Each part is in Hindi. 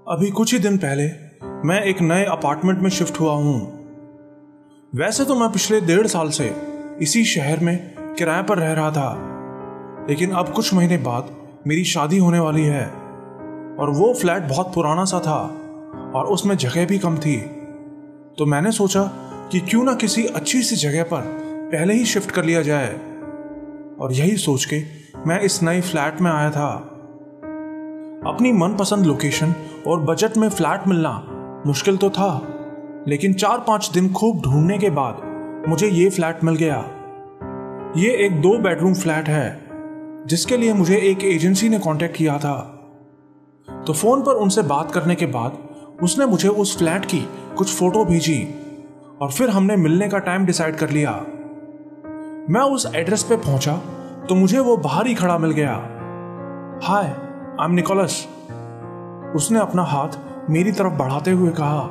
अभी कुछ ही दिन पहले मैं एक नए अपार्टमेंट में शिफ्ट हुआ हूँ। वैसे तो मैं पिछले 1.5 साल से इसी शहर में किराए पर रह रहा था, लेकिन अब कुछ महीने बाद मेरी शादी होने वाली है और वो फ्लैट बहुत पुराना सा था और उसमें जगह भी कम थी। तो मैंने सोचा कि क्यों ना किसी अच्छी सी जगह पर पहले ही शिफ्ट कर लिया जाए, और यही सोच के मैं इस नए फ्लैट में आया था। अपनी मनपसंद लोकेशन और बजट में फ्लैट मिलना मुश्किल तो था, लेकिन 4-5 दिन खूब ढूंढने के बाद मुझे ये फ्लैट मिल गया। ये एक 2 बेडरूम फ्लैट है जिसके लिए मुझे एक एजेंसी ने कांटेक्ट किया था। तो फोन पर उनसे बात करने के बाद उसने मुझे उस फ्लैट की कुछ फोटो भेजी और फिर हमने मिलने का टाइम डिसाइड कर लिया। मैं उस एड्रेस पे पहुंचा तो मुझे वो बाहर ही खड़ा मिल गया। हाय, आई एम निकोलस, उसने अपना हाथ मेरी तरफ बढ़ाते हुए कहा।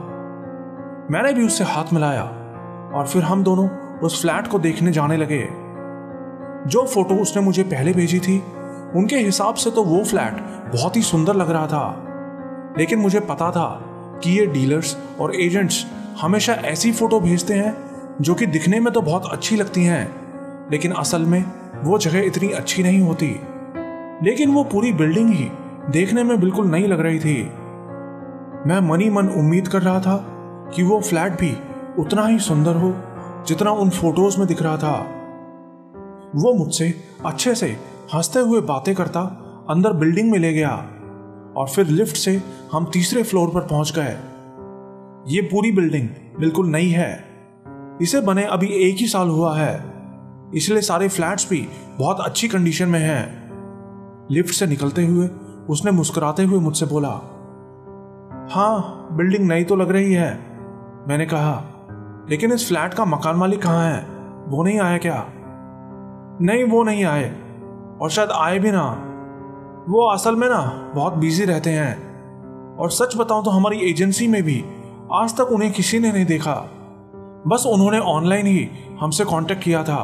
मैंने भी उससे हाथ मिलाया और फिर हम दोनों उस फ्लैट को देखने जाने लगे। जो फोटो उसने मुझे पहले भेजी थी उनके हिसाब से तो वो फ्लैट बहुत ही सुंदर लग रहा था, लेकिन मुझे पता था कि ये डीलर्स और एजेंट्स हमेशा ऐसी फोटो भेजते हैं जो कि दिखने में तो बहुत अच्छी लगती हैं, लेकिन असल में वो जगह इतनी अच्छी नहीं होती। लेकिन वो पूरी बिल्डिंग ही देखने में बिल्कुल नई लग रही थी। मैं मन ही मन उम्मीद कर रहा था कि वो फ्लैट भी उतना ही सुंदर हो जितना उन फोटोज में दिख रहा था। वो मुझसे अच्छे से हंसते हुए बातें करता अंदर बिल्डिंग में ले गया और फिर लिफ्ट से हम तीसरे फ्लोर पर पहुंच गए। ये पूरी बिल्डिंग बिल्कुल नई है, इसे बने अभी 1 ही साल हुआ है, इसलिए सारे फ्लैट्स भी बहुत अच्छी कंडीशन में हैं। लिफ्ट से निकलते हुए उसने मुस्कुराते हुए मुझसे बोला, हाँ बिल्डिंग नई तो लग रही है। मैंने कहा, लेकिन इस फ्लैट का मकान मालिक कहाँ है, वो नहीं आया क्या? नहीं, वो नहीं आए और शायद आए भी ना। वो असल में ना बहुत बिजी रहते हैं, और सच बताऊं तो हमारी एजेंसी में भी आज तक उन्हें किसी ने नहीं देखा। बस उन्होंने ऑनलाइन ही हमसे कांटेक्ट किया था।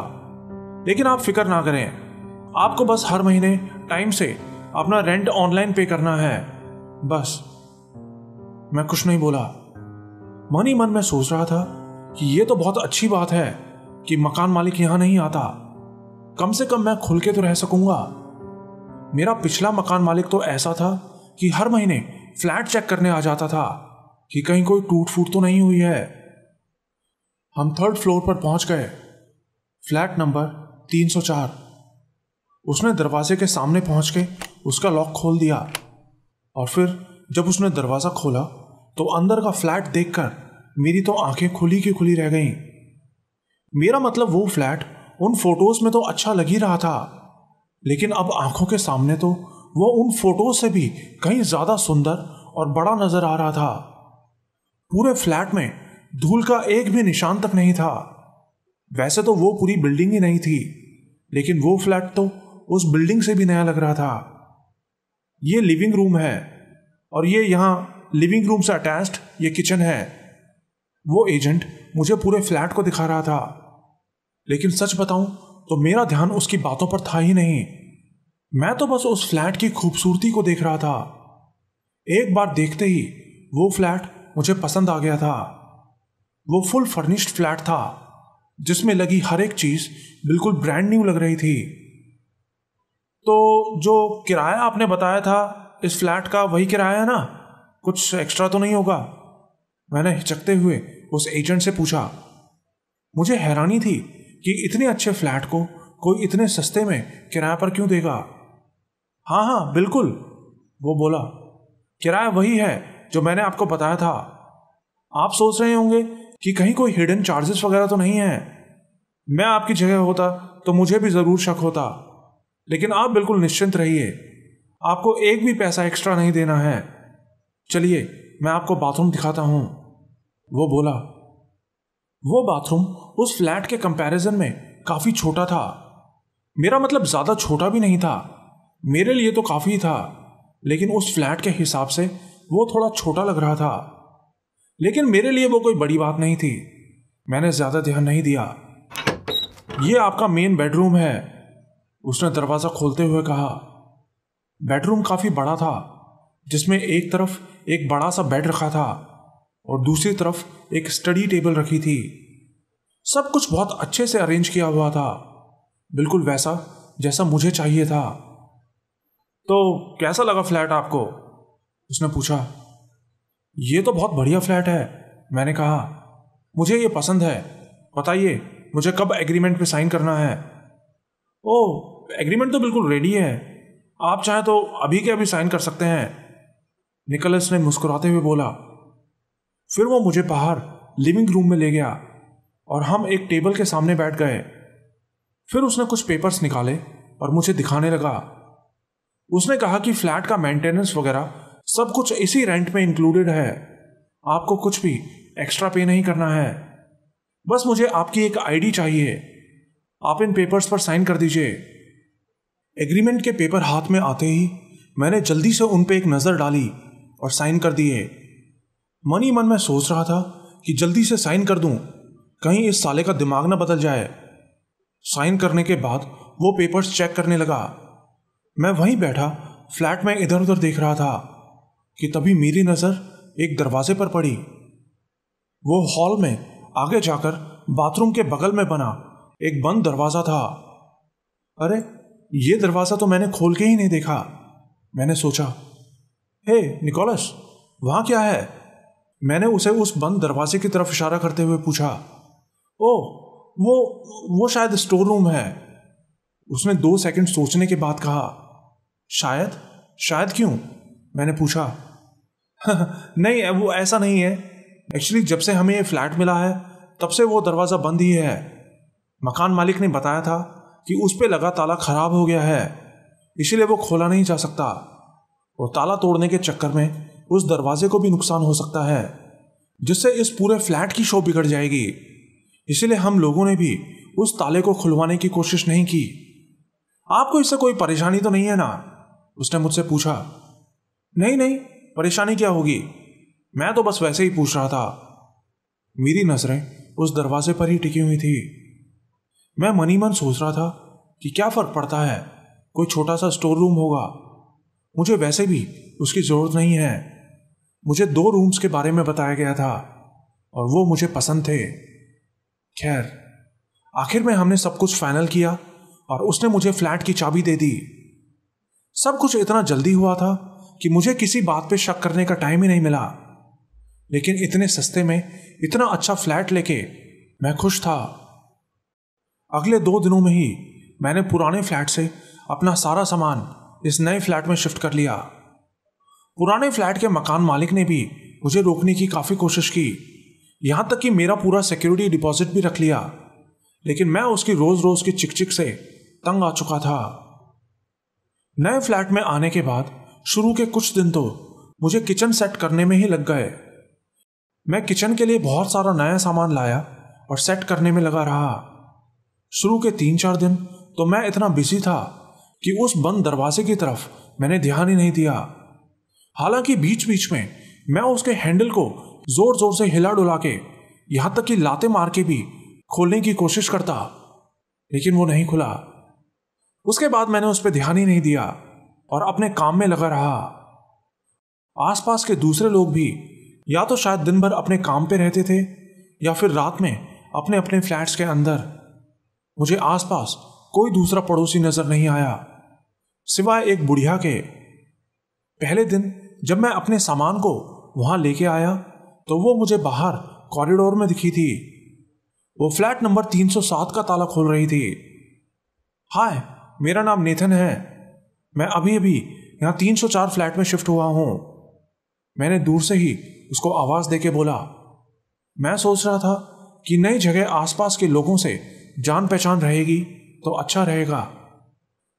लेकिन आप फिक्र ना करें, आपको बस हर महीने टाइम से अपना रेंट ऑनलाइन पे करना है, बस। मैं कुछ नहीं बोला। मन ही मन में सोच रहा था कि ये तो बहुत अच्छी बात है कि मकान मालिक यहां नहीं आता, कम से कम मैं खुल के तो रह सकूंगा। मेरा पिछला मकान मालिक तो ऐसा था कि हर महीने फ्लैट चेक करने आ जाता था कि कहीं कोई टूट फूट तो नहीं हुई है। हम 3rd फ्लोर पर पहुंच गए, फ्लैट नंबर 304। उसने दरवाजे के सामने पहुंच के उसका लॉक खोल दिया और फिर जब उसने दरवाजा खोला तो अंदर का फ्लैट देखकर मेरी तो आंखें खुली की खुली रह गईं। मेरा मतलब वो फ्लैट उन फोटोज में तो अच्छा लग ही रहा था, लेकिन अब आंखों के सामने तो वो उन फोटोज से भी कहीं ज्यादा सुंदर और बड़ा नजर आ रहा था। पूरे फ्लैट में धूल का एक भी निशान तक नहीं था। वैसे तो वो पूरी बिल्डिंग ही नहीं थी, लेकिन वो फ्लैट तो उस बिल्डिंग से भी नया लग रहा था। ये लिविंग रूम है और ये यहाँ लिविंग रूम से अटैच्ड ये किचन है। वो एजेंट मुझे पूरे फ्लैट को दिखा रहा था, लेकिन सच बताऊं तो मेरा ध्यान उसकी बातों पर था ही नहीं। मैं तो बस उस फ्लैट की खूबसूरती को देख रहा था। एक बार देखते ही वो फ्लैट मुझे पसंद आ गया था। वो फुल फर्निश्ड फ्लैट था जिसमें लगी हर एक चीज बिल्कुल ब्रांड न्यू लग रही थी। तो जो किराया आपने बताया था इस फ्लैट का, वही किराया है ना? कुछ एक्स्ट्रा तो नहीं होगा? मैंने हिचकते हुए उस एजेंट से पूछा। मुझे हैरानी थी कि इतने अच्छे फ्लैट को कोई इतने सस्ते में किराए पर क्यों देगा। हाँ हाँ बिल्कुल, वो बोला, किराया वही है जो मैंने आपको बताया था। आप सोच रहे होंगे कि कहीं कोई हिडन चार्जेस वगैरह तो नहीं है। मैं आपकी जगह होता तो मुझे भी जरूर शक होता, लेकिन आप बिल्कुल निश्चिंत रहिए, आपको एक भी पैसा एक्स्ट्रा नहीं देना है। चलिए मैं आपको बाथरूम दिखाता हूं, वो बोला। वो बाथरूम उस फ्लैट के कंपैरिजन में काफी छोटा था। मेरा मतलब ज्यादा छोटा भी नहीं था, मेरे लिए तो काफी था, लेकिन उस फ्लैट के हिसाब से वो थोड़ा छोटा लग रहा था। लेकिन मेरे लिए वो कोई बड़ी बात नहीं थी, मैंने ज्यादा ध्यान नहीं दिया। ये आपका मेन बेडरूम है, उसने दरवाजा खोलते हुए कहा। बेडरूम काफी बड़ा था, जिसमें एक तरफ एक बड़ा सा बेड रखा था और दूसरी तरफ एक स्टडी टेबल रखी थी। सब कुछ बहुत अच्छे से अरेंज किया हुआ था, बिल्कुल वैसा जैसा मुझे चाहिए था। तो कैसा लगा फ्लैट आपको? उसने पूछा। ये तो बहुत बढ़िया फ्लैट है, मैंने कहा। मुझे ये पसंद है। बताइए मुझे कब एग्रीमेंट पे साइन करना है? ओह, एग्रीमेंट तो बिल्कुल रेडी है, आप चाहें तो अभी के अभी साइन कर सकते हैं, निकोलस ने मुस्कुराते हुए बोला। फिर वो मुझे बाहर लिविंग रूम में ले गया और हम एक टेबल के सामने बैठ गए। फिर उसने कुछ पेपर्स निकाले और मुझे दिखाने लगा। उसने कहा कि फ्लैट का मेंटेनेंस वगैरह सब कुछ इसी रेंट में इंक्लूडेड है, आपको कुछ भी एक्स्ट्रा पे नहीं करना है। बस मुझे आपकी एक आईडी चाहिए, आप इन पेपर्स पर साइन कर दीजिए। एग्रीमेंट के पेपर हाथ में आते ही मैंने जल्दी से उन पे एक नज़र डाली और साइन कर दिए। मन ही मन में सोच रहा था कि जल्दी से साइन कर दूं, कहीं इस साले का दिमाग ना बदल जाए। साइन करने के बाद वो पेपर्स चेक करने लगा। मैं वहीं बैठा फ्लैट में इधर उधर देख रहा था कि तभी मेरी नज़र एक दरवाजे पर पड़ी। वो हॉल में आगे जाकर बाथरूम के बगल में बना एक बंद दरवाज़ा था। अरे, ये दरवाज़ा तो मैंने खोल के ही नहीं देखा, मैंने सोचा। हे निकोलस, वहाँ क्या है? मैंने उसे उस बंद दरवाजे की तरफ इशारा करते हुए पूछा। ओह, वो शायद स्टोर रूम है, उसने 2 सेकंड सोचने के बाद कहा। शायद क्यों? मैंने पूछा। नहीं, वो ऐसा नहीं है। एक्चुअली जब से हमें ये फ्लैट मिला है तब से वो दरवाज़ा बंद ही है। मकान मालिक ने बताया था कि उस पे लगा ताला खराब हो गया है, इसीलिए वो खोला नहीं जा सकता, और ताला तोड़ने के चक्कर में उस दरवाजे को भी नुकसान हो सकता है, जिससे इस पूरे फ्लैट की शो बिगड़ जाएगी। इसीलिए हम लोगों ने भी उस ताले को खुलवाने की कोशिश नहीं की। आपको इससे कोई परेशानी तो नहीं है ना? उसने मुझसे पूछा। नहीं, परेशानी क्या होगी, मैं तो बस वैसे ही पूछ रहा था। मेरी नजरें उस दरवाजे पर ही टिकी हुई थी। मैं मन ही मन सोच रहा था कि क्या फर्क पड़ता है, कोई छोटा सा स्टोर रूम होगा, मुझे वैसे भी उसकी जरूरत नहीं है। मुझे 2 रूम्स के बारे में बताया गया था और वो मुझे पसंद थे। खैर, आखिर में हमने सब कुछ फाइनल किया और उसने मुझे फ्लैट की चाबी दे दी। सब कुछ इतना जल्दी हुआ था कि मुझे किसी बात पे शक करने का टाइम ही नहीं मिला, लेकिन इतने सस्ते में इतना अच्छा फ्लैट लेके मैं खुश था। अगले 2 दिनों में ही मैंने पुराने फ्लैट से अपना सारा सामान इस नए फ्लैट में शिफ्ट कर लिया। पुराने फ्लैट के मकान मालिक ने भी मुझे रोकने की काफ़ी कोशिश की, यहाँ तक कि मेरा पूरा सिक्योरिटी डिपॉजिट भी रख लिया, लेकिन मैं उसकी रोज़ रोज़ की चिकचिक से तंग आ चुका था। नए फ्लैट में आने के बाद शुरू के कुछ दिन तो मुझे किचन सेट करने में ही लग गए। मैं किचन के लिए बहुत सारा नया सामान लाया और सेट करने में लगा रहा। शुरू के 3-4 दिन तो मैं इतना बिजी था कि उस बंद दरवाजे की तरफ मैंने ध्यान ही नहीं दिया। हालांकि बीच बीच में मैं उसके हैंडल को जोर जोर से हिला डुला के, यहां तक कि लाते मार के भी खोलने की कोशिश करता, लेकिन वो नहीं खुला। उसके बाद मैंने उस पर ध्यान ही नहीं दिया और अपने काम में लगा रहा। आसपास के दूसरे लोग भी या तो शायद दिन भर अपने काम पे रहते थे या फिर रात में अपने अपने फ्लैट्स के अंदर। मुझे आसपास कोई दूसरा पड़ोसी नजर नहीं आया सिवाय एक बुढ़िया के। पहले दिन जब मैं अपने सामान को वहां लेके आया तो वो मुझे बाहर कॉरिडोर में दिखी थी। वो फ्लैट नंबर 307 का ताला खोल रही थी। हाय, मेरा नाम नेथन है, मैं अभी अभी यहाँ 304 फ्लैट में शिफ्ट हुआ हूँ, मैंने दूर से ही उसको आवाज देके बोला। मैं सोच रहा था कि नई जगह आसपास के लोगों से जान पहचान रहेगी तो अच्छा रहेगा,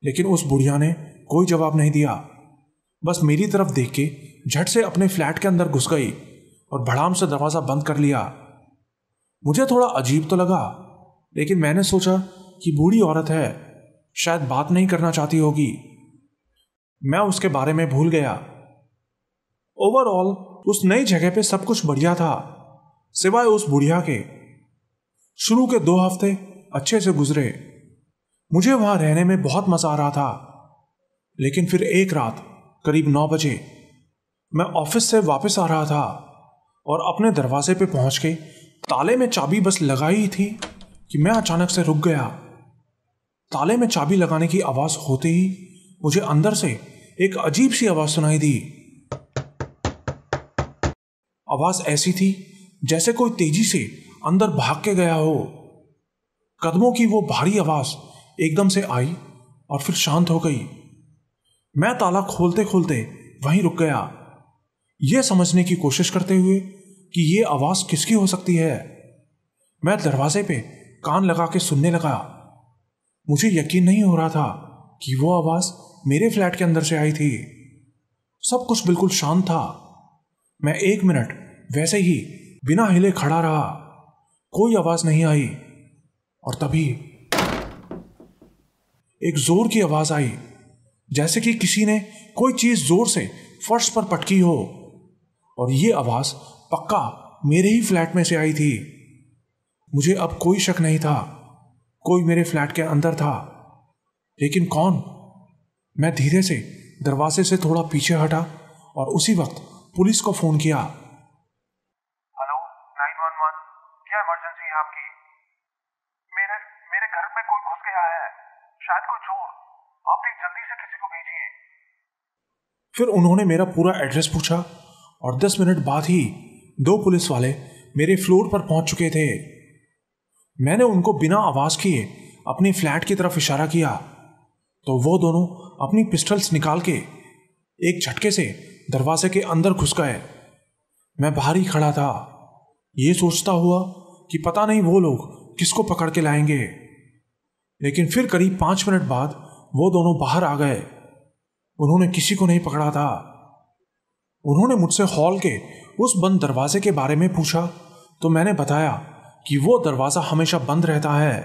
लेकिन उस बुढ़िया ने कोई जवाब नहीं दिया, बस मेरी तरफ देख के झट से अपने फ्लैट के अंदर घुस गई और भड़ाम से दरवाजा बंद कर लिया। मुझे थोड़ा अजीब तो लगा, लेकिन मैंने सोचा कि बूढ़ी औरत है, शायद बात नहीं करना चाहती होगी। मैं उसके बारे में भूल गया। ओवरऑल उस नई जगह पे सब कुछ बढ़िया था सिवाय उस बुढ़िया के। शुरू के 2 हफ्ते अच्छे से गुजरे, मुझे वहां रहने में बहुत मजा आ रहा था, लेकिन फिर एक रात करीब 9 बजे मैं ऑफिस से वापस आ रहा था और अपने दरवाजे पे पहुंच के ताले में चाबी बस लगाई ही थी कि मैं अचानक से रुक गया। ताले में चाबी लगाने की आवाज होते ही मुझे अंदर से एक अजीब सी आवाज सुनाई दी। आवाज ऐसी थी जैसे कोई तेजी से अंदर भाग के गया हो। कदमों की वो भारी आवाज एकदम से आई और फिर शांत हो गई। मैं ताला खोलते खोलते वहीं रुक गया, यह समझने की कोशिश करते हुए कि यह आवाज किसकी हो सकती है। मैं दरवाजे पे कान लगा के सुनने लगा। मुझे यकीन नहीं हो रहा था कि वो आवाज मेरे फ्लैट के अंदर से आई थी। सब कुछ बिल्कुल शांत था। मैं 1 मिनट वैसे ही बिना हिले खड़ा रहा, कोई आवाज नहीं आई। और तभी एक जोर की आवाज आई, जैसे कि किसी ने कोई चीज जोर से फर्श पर पटकी हो। और ये आवाज पक्का मेरे ही फ्लैट में से आई थी। मुझे अब कोई शक नहीं था, कोई मेरे फ्लैट के अंदर था। लेकिन कौन? मैं धीरे से दरवाजे से थोड़ा पीछे हटा और उसी वक्त पुलिस को फोन किया। हेलो 911, क्या इमरजेंसी है आपकी? मेरे घर में कोई घुस गया है, शायद कोई चोर। आप प्लीज जल्दी से किसी को भेजिए। फिर उन्होंने मेरा पूरा एड्रेस पूछा और 10 मिनट बाद ही 2 पुलिस वाले मेरे फ्लोर पर पहुंच चुके थे। मैंने उनको बिना आवाज किए अपनी फ्लैट की तरफ इशारा किया तो वो दोनों अपनी पिस्टल्स निकाल के एक झटके से दरवाजे के अंदर घुस गए। मैं बाहर ही खड़ा था, ये सोचता हुआ कि पता नहीं वो लोग किसको पकड़ के लाएंगे। लेकिन फिर करीब 5 मिनट बाद वो दोनों बाहर आ गए। उन्होंने किसी को नहीं पकड़ा था। उन्होंने मुझसे हॉल के उस बंद दरवाजे के बारे में पूछा तो मैंने बताया कि वो दरवाजा हमेशा बंद रहता है।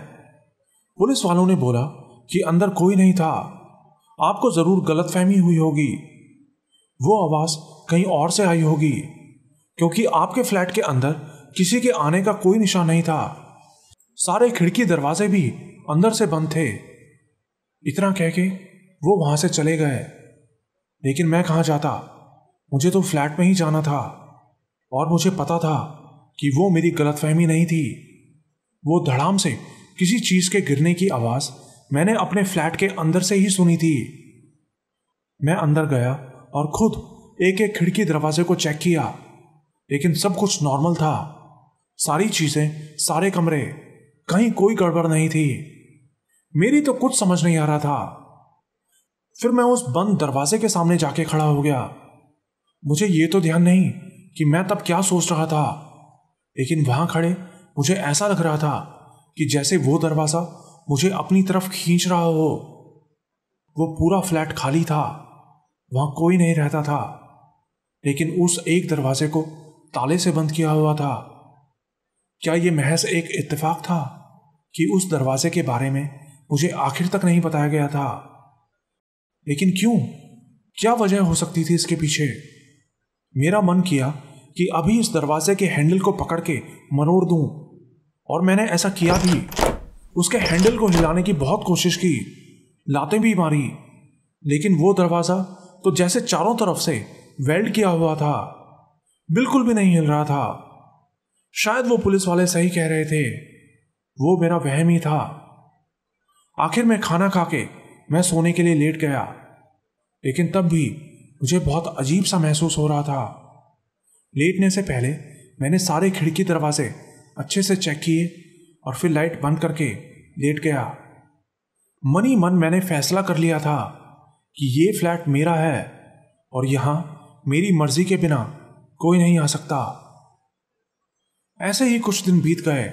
पुलिस वालों ने बोला कि अंदर कोई नहीं था, आपको जरूर गलतफहमी हुई होगी, वो आवाज कहीं और से आई होगी, क्योंकि आपके फ्लैट के अंदर किसी के आने का कोई निशान नहीं था। सारे खिड़की दरवाजे भी अंदर से बंद थे। इतना कह के वो वहां से चले गए। लेकिन मैं कहाँ जाता, मुझे तो फ्लैट में ही जाना था। और मुझे पता था कि वो मेरी गलतफहमी नहीं थी। वो धड़ाम से किसी चीज के गिरने की आवाज मैंने अपने फ्लैट के अंदर से ही सुनी थी। मैं अंदर गया और खुद एक एक खिड़की दरवाजे को चेक किया, लेकिन सब कुछ नॉर्मल था। सारी चीजें, सारे कमरे, कहीं कोई गड़बड़ नहीं थी। मेरी तो कुछ समझ नहीं आ रहा था। फिर मैं उस बंद दरवाजे के सामने जाके खड़ा हो गया। मुझे ये तो ध्यान नहीं कि मैं तब क्या सोच रहा था, लेकिन वहां खड़े मुझे ऐसा लग रहा था कि जैसे वो दरवाजा मुझे अपनी तरफ खींच रहा हो। वो पूरा फ्लैट खाली था, वहां कोई नहीं रहता था, लेकिन उस एक दरवाजे को ताले से बंद किया हुआ था। क्या ये महज एक इत्तेफाक था कि उस दरवाजे के बारे में मुझे आखिर तक नहीं बताया गया था? लेकिन क्यों? क्या वजह हो सकती थी इसके पीछे? मेरा मन किया कि अभी इस दरवाजे के हैंडल को पकड़ के मरोड़ दूं, और मैंने ऐसा किया भी। उसके हैंडल को हिलाने की बहुत कोशिश की, लातें भी मारी, लेकिन वो दरवाजा तो जैसे चारों तरफ से वेल्ड किया हुआ था, बिल्कुल भी नहीं हिल रहा था। शायद वो पुलिस वाले सही कह रहे थे, वो मेरा वहम ही था। आखिर में खाना खा के मैं सोने के लिए लेट गया, लेकिन तब भी मुझे बहुत अजीब सा महसूस हो रहा था। लेटने से पहले मैंने सारे खिड़की दरवाजे अच्छे से चेक किए और फिर लाइट बंद करके लेट गया। मन ही मन मैंने फैसला कर लिया था कि ये फ्लैट मेरा है और यहां मेरी मर्जी के बिना कोई नहीं आ सकता। ऐसे ही कुछ दिन बीत गए,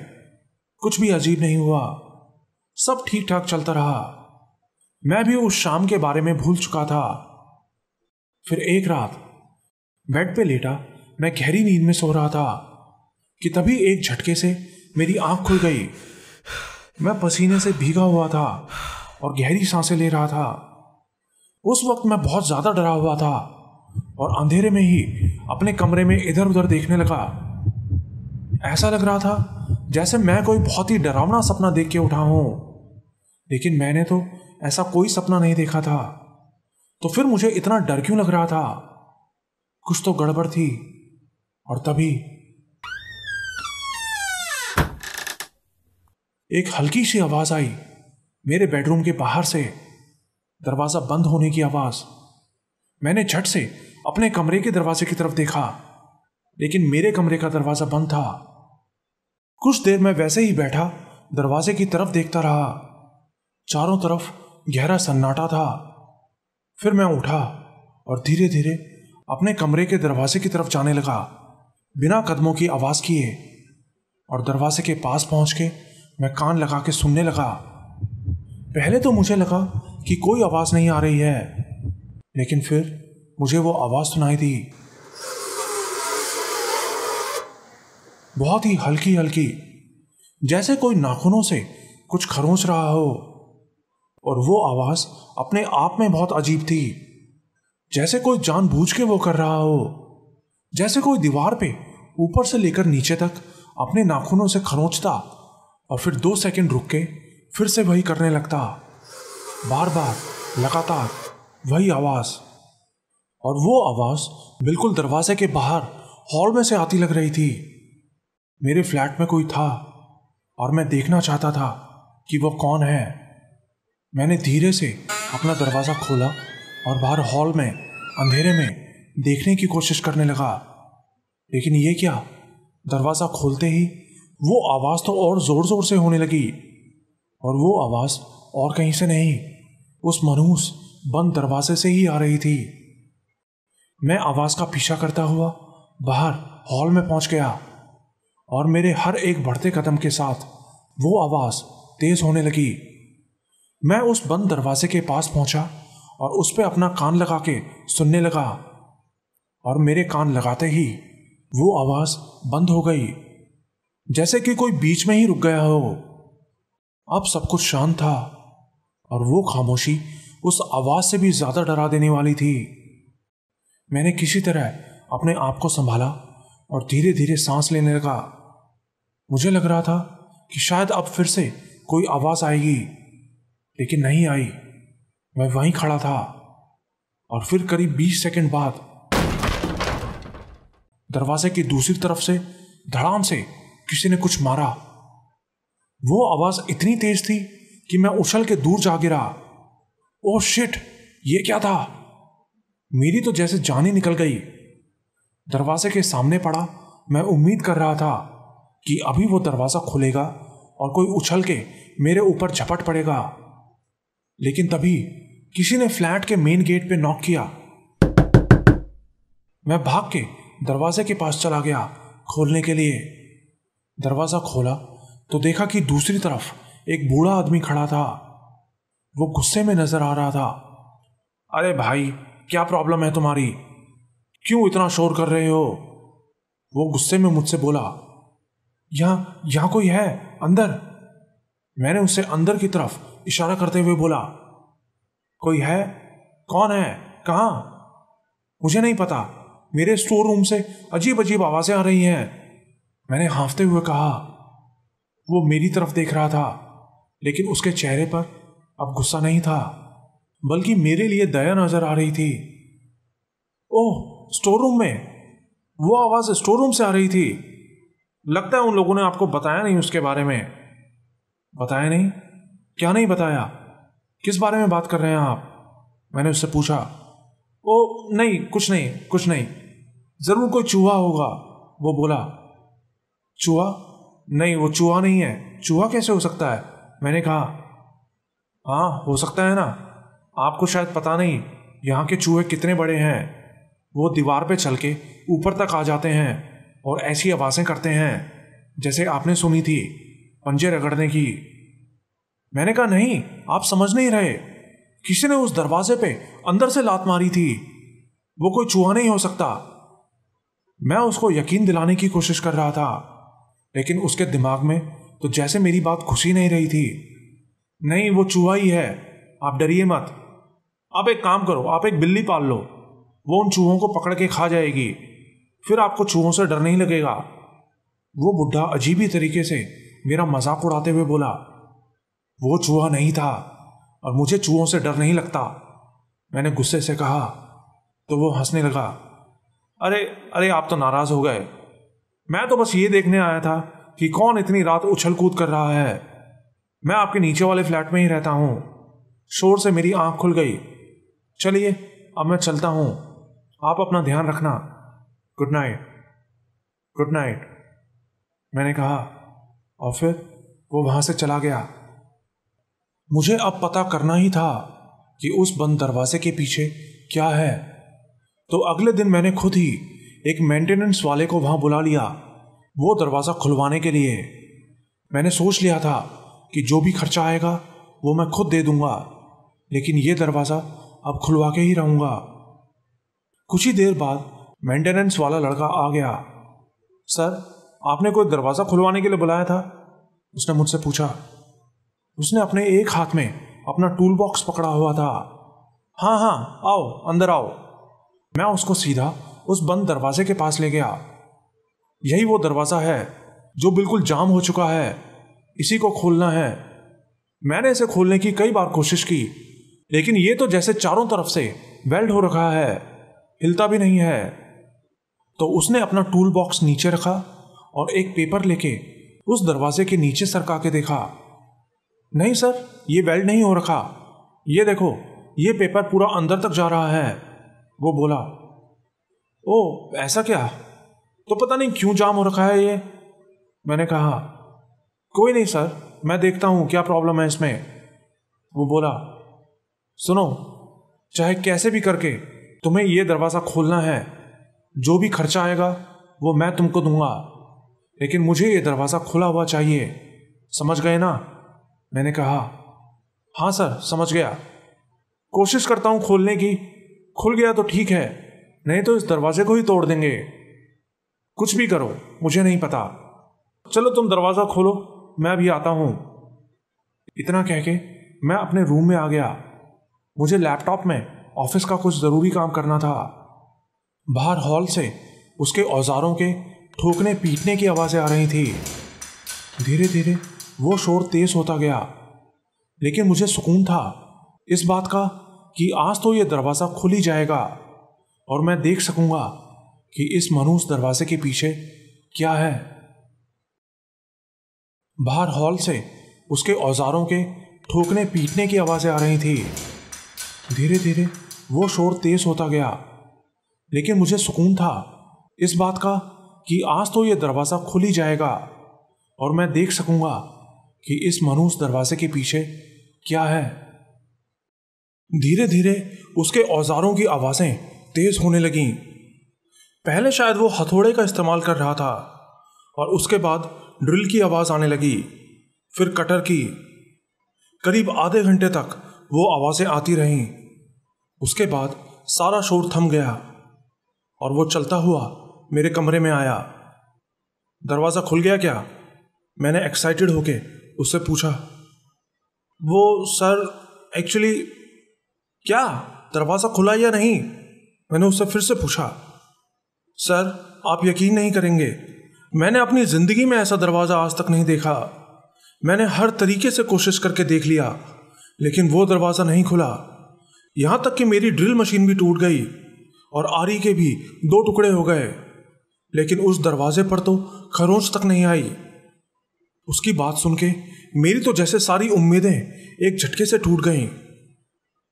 कुछ भी अजीब नहीं हुआ, सब ठीक ठाक चलता रहा। मैं भी उस शाम के बारे में भूल चुका था। फिर एक रात बेड पे लेटा मैं गहरी नींद में सो रहा था कि तभी एक झटके से मेरी आंख खुल गई। मैं पसीने से भीगा हुआ था और गहरी सांसें ले रहा था। उस वक्त मैं बहुत ज्यादा डरा हुआ था और अंधेरे में ही अपने कमरे में इधर उधर देखने लगा। ऐसा लग रहा था जैसे मैं कोई बहुत ही डरावना सपना देख के उठा हूं, लेकिन मैंने तो ऐसा कोई सपना नहीं देखा था। तो फिर मुझे इतना डर क्यों लग रहा था? कुछ तो गड़बड़ थी। और तभी एक हल्की सी आवाज आई मेरे बेडरूम के बाहर से, दरवाजा बंद होने की आवाज। मैंने झट से अपने कमरे के दरवाजे की तरफ देखा, लेकिन मेरे कमरे का दरवाजा बंद था। कुछ देर मैं वैसे ही बैठा दरवाजे की तरफ देखता रहा। चारों तरफ गहरा सन्नाटा था। फिर मैं उठा और धीरे धीरे अपने कमरे के दरवाजे की तरफ जाने लगा, बिना कदमों की आवाज किए। और दरवाजे के पास पहुंच के मैं कान लगा के सुनने लगा। पहले तो मुझे लगा कि कोई आवाज नहीं आ रही है, लेकिन फिर मुझे वो आवाज सुनाई दी, बहुत ही हल्की हल्की, जैसे कोई नाखूनों से कुछ खरोंच रहा हो। और वो आवाज अपने आप में बहुत अजीब थी, जैसे कोई जानबूझ के वो कर रहा हो, जैसे कोई दीवार पे ऊपर से लेकर नीचे तक अपने नाखूनों से खरोंचता और फिर 2 सेकंड रुक के फिर से वही करने लगता, बार बार लगातार वही आवाज। और वो आवाज बिल्कुल दरवाजे के बाहर हॉल में से आती लग रही थी। मेरे फ्लैट में कोई था और मैं देखना चाहता था कि वो कौन है। मैंने धीरे से अपना दरवाजा खोला और बाहर हॉल में अंधेरे में देखने की कोशिश करने लगा। लेकिन ये क्या, दरवाजा खोलते ही वो आवाज तो और जोर जोर से होने लगी। और वो आवाज और कहीं से नहीं, उस मनहूस बंद दरवाजे से ही आ रही थी। मैं आवाज का पीछा करता हुआ बाहर हॉल में पहुंच गया और मेरे हर एक बढ़ते कदम के साथ वो आवाज तेज होने लगी। मैं उस बंद दरवाजे के पास पहुंचा और उस पे अपना कान लगा के सुनने लगा। और मेरे कान लगाते ही वो आवाज बंद हो गई, जैसे कि कोई बीच में ही रुक गया हो। अब सब कुछ शांत था और वो खामोशी उस आवाज से भी ज्यादा डरा देने वाली थी। मैंने किसी तरह अपने आप को संभाला और धीरे धीरे सांस लेने लगा। मुझे लग रहा था कि शायद अब फिर से कोई आवाज आएगी, लेकिन नहीं आई। मैं वहीं खड़ा था और फिर करीब 20 सेकंड बाद दरवाजे की दूसरी तरफ से धड़ाम से किसी ने कुछ मारा। वो आवाज इतनी तेज थी कि मैं उछल के दूर जा गिरा। ओह शिट, ये क्या था? मेरी तो जैसे जान ही निकल गई। दरवाजे के सामने पड़ा मैं उम्मीद कर रहा था कि अभी वो दरवाजा खुलेगा और कोई उछल के मेरे ऊपर झपट पड़ेगा। लेकिन तभी किसी ने फ्लैट के मेन गेट पे नॉक किया। मैं भाग के दरवाजे के पास चला गया खोलने के लिए। दरवाजा खोला तो देखा कि दूसरी तरफ एक बूढ़ा आदमी खड़ा था। वो गुस्से में नजर आ रहा था। अरे भाई, क्या प्रॉब्लम है तुम्हारी? क्यों इतना शोर कर रहे हो? वो गुस्से में मुझसे बोला। यहां कोई है अंदर? मैंने उसे अंदर की तरफ इशारा करते हुए बोला। कोई है? कौन है? कहां? मुझे नहीं पता, मेरे स्टोर रूम से अजीब अजीब आवाजें आ रही हैं, मैंने हाँफते हुए कहा। वो मेरी तरफ देख रहा था, लेकिन उसके चेहरे पर अब गुस्सा नहीं था, बल्कि मेरे लिए दया नजर आ रही थी। ओह, स्टोर रूम में? वो आवाज स्टोर रूम से आ रही थी। लगता है उन लोगों ने आपको बताया नहीं उसके बारे में। बताया नहीं? क्या नहीं बताया? किस बारे में बात कर रहे हैं आप? मैंने उससे पूछा। ओ नहीं, कुछ नहीं, जरूर कोई चूहा होगा, वो बोला। चूहा? नहीं, वो चूहा नहीं है। चूहा कैसे हो सकता है? मैंने कहा। हाँ, हो सकता है ना, आपको शायद पता नहीं यहाँ के चूहे कितने बड़े हैं। वो दीवार पे चल के ऊपर तक आ जाते हैं और ऐसी आवाजें करते हैं जैसे आपने सुनी थी, पंजे रगड़ने की। मैंने कहा नहीं, आप समझ नहीं रहे, किसी ने उस दरवाजे पे अंदर से लात मारी थी, वो कोई चूहा नहीं हो सकता। मैं उसको यकीन दिलाने की कोशिश कर रहा था, लेकिन उसके दिमाग में तो जैसे मेरी बात घुस ही नहीं रही थी। नहीं, वो चूहा ही है, आप डरिए मत। आप एक काम करो, आप एक बिल्ली पाल लो, वो उन चूहों को पकड़ के खा जाएगी, फिर आपको चूहों से डर नहीं लगेगा। वो बुढ़ा अजीब ही तरीके से मेरा मजाक उड़ाते हुए बोला। वो चूहा नहीं था और मुझे चूहों से डर नहीं लगता, मैंने गुस्से से कहा। तो वो हंसने लगा। अरे अरे, आप तो नाराज हो गए। मैं तो बस ये देखने आया था कि कौन इतनी रात उछल कूद कर रहा है। मैं आपके नीचे वाले फ्लैट में ही रहता हूं। शोर से मेरी आंख खुल गई। चलिए अब मैं चलता हूं, आप अपना ध्यान रखना। Good night. गुड नाइट, मैंने कहा और फिर वो वहां से चला गया। मुझे अब पता करना ही था कि उस बंद दरवाजे के पीछे क्या है। तो अगले दिन मैंने खुद ही एक मेंटेनेंस वाले को वहां बुला लिया, वो दरवाज़ा खुलवाने के लिए। मैंने सोच लिया था कि जो भी खर्चा आएगा वो मैं खुद दे दूंगा, लेकिन ये दरवाज़ा अब खुलवा के ही रहूंगा। कुछ ही देर बाद मेंटेनेंस वाला लड़का आ गया। सर, आपने कोई दरवाज़ा खुलवाने के लिए बुलाया था? उसने मुझसे पूछा। उसने अपने एक हाथ में अपना टूल बॉक्स पकड़ा हुआ था। हाँ हाँ, आओ अंदर आओ। मैं उसको सीधा उस बंद दरवाजे के पास ले गया। यही वो दरवाज़ा है जो बिल्कुल जाम हो चुका है, इसी को खोलना है। मैंने इसे खोलने की कई बार कोशिश की, लेकिन ये तो जैसे चारों तरफ से वेल्ड हो रखा है, हिलता भी नहीं है। तो उसने अपना टूल बॉक्स नीचे रखा और एक पेपर लेके उस दरवाजे के नीचे सरका के देखा। नहीं सर, ये वेल्ड नहीं हो रखा। ये देखो, ये पेपर पूरा अंदर तक जा रहा है। वो बोला। ओ ऐसा क्या? तो पता नहीं क्यों जाम हो रखा है ये। मैंने कहा कोई नहीं सर, मैं देखता हूं क्या प्रॉब्लम है इसमें। वो बोला, सुनो, चाहे कैसे भी करके तुम्हें ये दरवाज़ा खोलना है। जो भी खर्चा आएगा वो मैं तुमको दूंगा, लेकिन मुझे ये दरवाज़ा खुला हुआ चाहिए। समझ गए ना? मैंने कहा हाँ सर, समझ गया। कोशिश करता हूं खोलने की। खुल गया तो ठीक है, नहीं तो इस दरवाजे को ही तोड़ देंगे। कुछ भी करो, मुझे नहीं पता। चलो तुम दरवाज़ा खोलो, मैं अभी आता हूं। इतना कह के मैं अपने रूम में आ गया। मुझे लैपटॉप में ऑफिस का कुछ ज़रूरी काम करना था। बाहर हॉल से उसके औजारों के ठोकने पीटने की आवाज़ें आ रही थी। धीरे धीरे वो शोर तेज होता गया, लेकिन मुझे सुकून था इस बात का कि आज तो ये दरवाज़ा खुल ही जाएगा और मैं देख सकूंगा कि इस मनहूस दरवाजे के पीछे क्या है। बाहर हॉल से उसके औजारों के ठोकने पीटने की आवाज़ें आ रही थी। धीरे धीरे वो शोर तेज होता गया, लेकिन मुझे सुकून था इस बात का कि आज तो ये दरवाज़ा खुल ही जाएगा और मैं देख सकूंगा कि इस मनहूस दरवाजे के पीछे क्या है। धीरे धीरे उसके औजारों की आवाज़ें तेज होने लगीं। पहले शायद वो हथौड़े का इस्तेमाल कर रहा था और उसके बाद ड्रिल की आवाज़ आने लगी, फिर कटर की। करीब आधे घंटे तक वो आवाज़ें आती रहीं। उसके बाद सारा शोर थम गया और वो चलता हुआ मेरे कमरे में आया। दरवाज़ा खुल गया क्या? मैंने एक्साइटेड होके उससे पूछा। वो सर, एक्चुअली क्या दरवाज़ा खुला या नहीं? मैंने उससे फिर से पूछा। सर, आप यकीन नहीं करेंगे, मैंने अपनी ज़िंदगी में ऐसा दरवाज़ा आज तक नहीं देखा। मैंने हर तरीके से कोशिश करके देख लिया, लेकिन वो दरवाज़ा नहीं खुला। यहाँ तक कि मेरी ड्रिल मशीन भी टूट गई और आरी के भी 2 टुकड़े हो गए, लेकिन उस दरवाजे पर तो खरोंच तक नहीं आई। उसकी बात सुन के मेरी तो जैसे सारी उम्मीदें एक झटके से टूट गईं।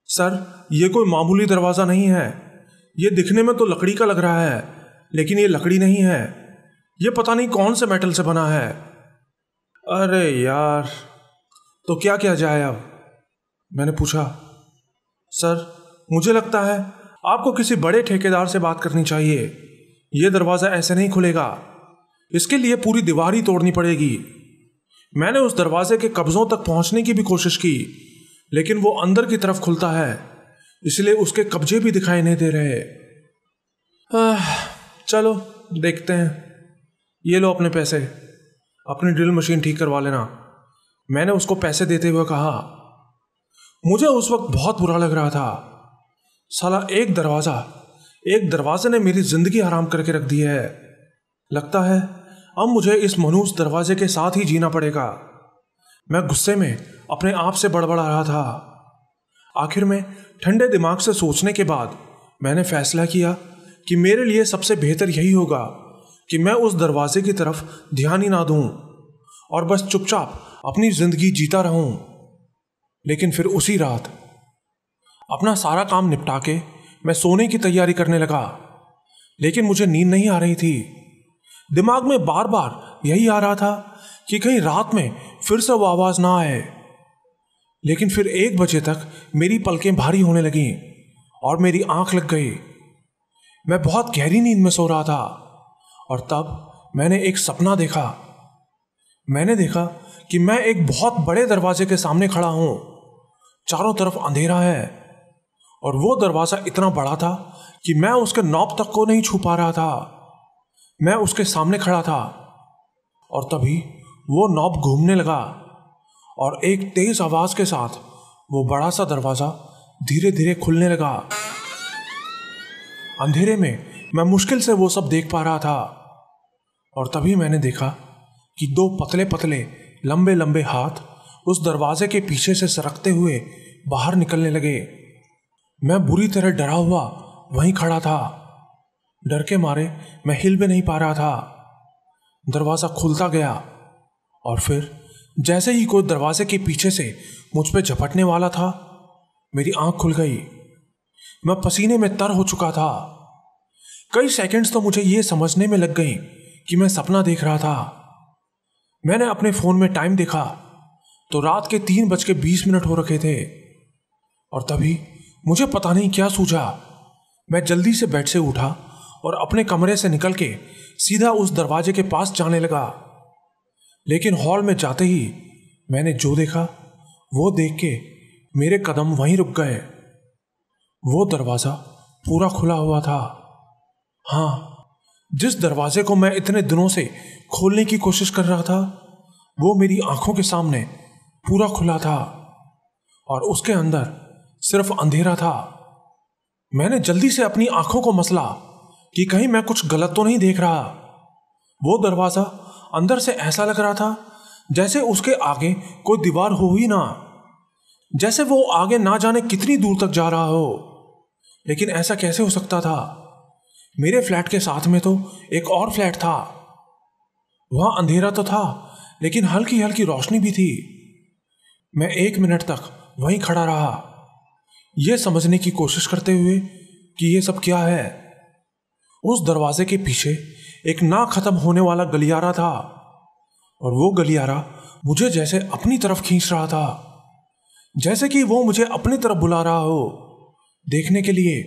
सर, ये कोई मामूली दरवाज़ा नहीं है। ये दिखने में तो लकड़ी का लग रहा है, लेकिन ये लकड़ी नहीं है। ये पता नहीं कौन से मेटल से बना है। अरे यार, तो क्या किया जाए अब? मैंने पूछा। सर, मुझे लगता है आपको किसी बड़े ठेकेदार से बात करनी चाहिए। ये दरवाज़ा ऐसे नहीं खुलेगा, इसके लिए पूरी दीवार ही तोड़नी पड़ेगी। मैंने उस दरवाजे के कब्जों तक पहुंचने की भी कोशिश की, लेकिन वो अंदर की तरफ खुलता है, इसलिए उसके कब्जे भी दिखाई नहीं दे रहे। चलो देखते हैं। ये लो अपने पैसे, अपनी ड्रिल मशीन ठीक करवा लेना। मैंने उसको पैसे देते हुए कहा। मुझे उस वक्त बहुत बुरा लग रहा था। साला एक दरवाजे ने मेरी जिंदगी हराम करके रख दी है। लगता है अब मुझे इस मनहूस दरवाजे के साथ ही जीना पड़ेगा। मैं गुस्से में अपने आप से बड़बड़ा रहा था। आखिर में ठंडे दिमाग से सोचने के बाद मैंने फैसला किया कि मेरे लिए सबसे बेहतर यही होगा कि मैं उस दरवाजे की तरफ ध्यान ही ना दूं और बस चुपचाप अपनी जिंदगी जीता रहूं। लेकिन फिर उसी रात अपना सारा काम निपटा के मैं सोने की तैयारी करने लगा, लेकिन मुझे नींद नहीं आ रही थी। दिमाग में बार बार यही आ रहा था कि कहीं रात में फिर से वो आवाज ना आए। लेकिन फिर 1 बजे तक मेरी पलकें भारी होने लगीं और मेरी आंख लग गई। मैं बहुत गहरी नींद में सो रहा था और तब मैंने एक सपना देखा। मैंने देखा कि मैं एक बहुत बड़े दरवाजे के सामने खड़ा हूं। चारों तरफ अंधेरा है और वो दरवाजा इतना बड़ा था कि मैं उसके नॉब तक को नहीं छू पा रहा था। मैं उसके सामने खड़ा था और तभी वो नॉब घूमने लगा और एक तेज आवाज के साथ वो बड़ा सा दरवाजा धीरे धीरे खुलने लगा। अंधेरे में मैं मुश्किल से वो सब देख पा रहा था और तभी मैंने देखा कि 2 पतले पतले लंबे लंबे हाथ उस दरवाजे के पीछे से सरकते हुए बाहर निकलने लगे। मैं बुरी तरह डरा हुआ वहीं खड़ा था। डर के मारे मैं हिल भी नहीं पा रहा था। दरवाजा खुलता गया और फिर जैसे ही कोई दरवाजे के पीछे से मुझ पे झपटने वाला था, मेरी आंख खुल गई। मैं पसीने में तर हो चुका था। कई सेकंड्स तो मुझे ये समझने में लग गई कि मैं सपना देख रहा था। मैंने अपने फोन में टाइम देखा तो रात के 3:20 हो रखे थे और तभी मुझे पता नहीं क्या सूझा। मैं जल्दी से बेड से उठा और अपने कमरे से निकल के सीधा उस दरवाजे के पास जाने लगा। लेकिन हॉल में जाते ही मैंने जो देखा वो देख के मेरे कदम वहीं रुक गए। वो दरवाजा पूरा खुला हुआ था। हाँ, जिस दरवाजे को मैं इतने दिनों से खोलने की कोशिश कर रहा था वो मेरी आंखों के सामने पूरा खुला था और उसके अंदर सिर्फ अंधेरा था। मैंने जल्दी से अपनी आंखों को मसला कि कहीं मैं कुछ गलत तो नहीं देख रहा। वो दरवाजा अंदर से ऐसा लग रहा था जैसे उसके आगे कोई दीवार हो ही ना, जैसे वो आगे ना जाने कितनी दूर तक जा रहा हो। लेकिन ऐसा कैसे हो सकता था? मेरे फ्लैट के साथ में तो एक और फ्लैट था। वहां अंधेरा तो था लेकिन हल्की हल्की रोशनी भी थी। मैं 1 मिनट तक वहीं खड़ा रहा, यह समझने की कोशिश करते हुए कि यह सब क्या है। उस दरवाजे के पीछे एक ना खत्म होने वाला गलियारा था और वो गलियारा मुझे जैसे अपनी तरफ खींच रहा था, जैसे कि वो मुझे अपनी तरफ बुला रहा हो, देखने के लिए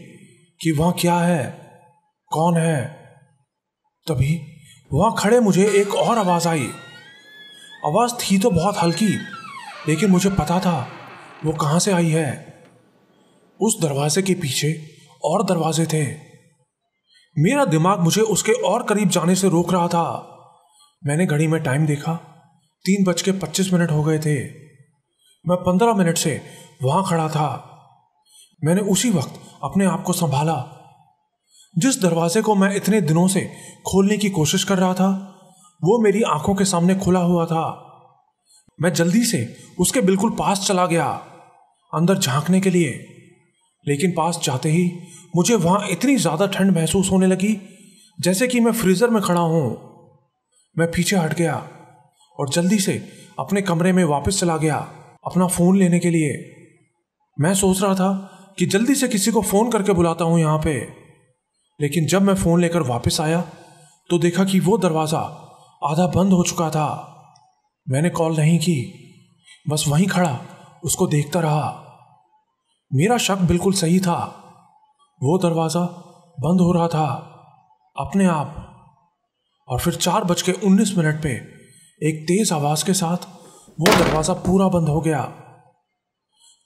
कि वहां क्या है, कौन है। तभी वहां खड़े मुझे एक और आवाज आई। आवाज थी तो बहुत हल्की, लेकिन मुझे पता था वो कहां से आई है। उस दरवाजे के पीछे और दरवाजे थे। मेरा दिमाग मुझे उसके और करीब जाने से रोक रहा था। मैंने घड़ी में टाइम देखा, 3:25 हो गए थे। मैं 15 मिनट से वहां खड़ा था। मैंने उसी वक्त अपने आप को संभाला। जिस दरवाजे को मैं इतने दिनों से खोलने की कोशिश कर रहा था वो मेरी आंखों के सामने खुला हुआ था। मैं जल्दी से उसके बिल्कुल पास चला गया अंदर झांकने के लिए, लेकिन पास जाते ही मुझे वहां इतनी ज्यादा ठंड महसूस होने लगी जैसे कि मैं फ्रीजर में खड़ा हूं। मैं पीछे हट गया और जल्दी से अपने कमरे में वापस चला गया अपना फोन लेने के लिए। मैं सोच रहा था कि जल्दी से किसी को फोन करके बुलाता हूं यहां पे, लेकिन जब मैं फोन लेकर वापस आया तो देखा कि वो दरवाजा आधा बंद हो चुका था। मैंने कॉल नहीं की, बस वहीं खड़ा उसको देखता रहा। मेरा शक बिल्कुल सही था, वो दरवाजा बंद हो रहा था अपने आप। और फिर 4:19 पे एक तेज आवाज के साथ वो दरवाजा पूरा बंद हो गया।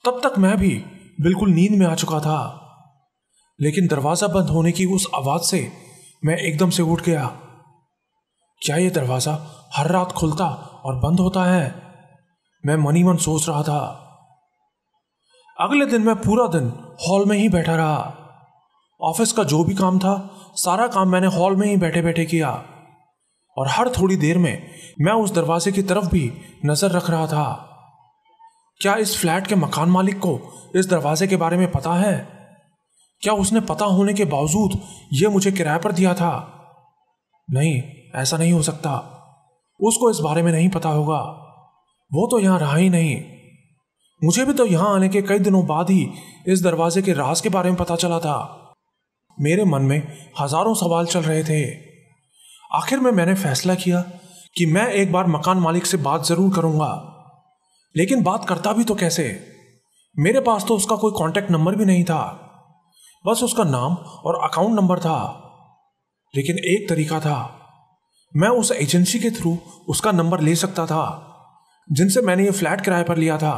तब तक मैं भी बिल्कुल नींद में आ चुका था, लेकिन दरवाजा बंद होने की उस आवाज से मैं एकदम से उठ गया। क्या ये दरवाजा हर रात खुलता और बंद होता है? मैं मन ही मन सोच रहा था। अगले दिन मैं पूरा दिन हॉल में ही बैठा रहा। ऑफिस का जो भी काम था सारा काम मैंने हॉल में ही बैठे बैठे किया और हर थोड़ी देर में मैं उस दरवाजे की तरफ भी नजर रख रहा था। क्या इस फ्लैट के मकान मालिक को इस दरवाजे के बारे में पता है? क्या उसने पता होने के बावजूद ये मुझे किराए पर दिया था? नहीं, ऐसा नहीं हो सकता। उसको इस बारे में नहीं पता होगा। वो तो यहां रहा ही नहीं। मुझे भी तो यहां आने के कई दिनों बाद ही इस दरवाजे के राज के बारे में पता चला था। मेरे मन में हजारों सवाल चल रहे थे। आखिर में मैंने फैसला किया कि मैं एक बार मकान मालिक से बात जरूर करूंगा, लेकिन बात करता भी तो कैसे? मेरे पास तो उसका कोई कांटेक्ट नंबर भी नहीं था, बस उसका नाम और अकाउंट नंबर था। लेकिन एक तरीका था, मैं उस एजेंसी के थ्रू उसका नंबर ले सकता था जिनसे मैंने ये फ्लैट किराए पर लिया था।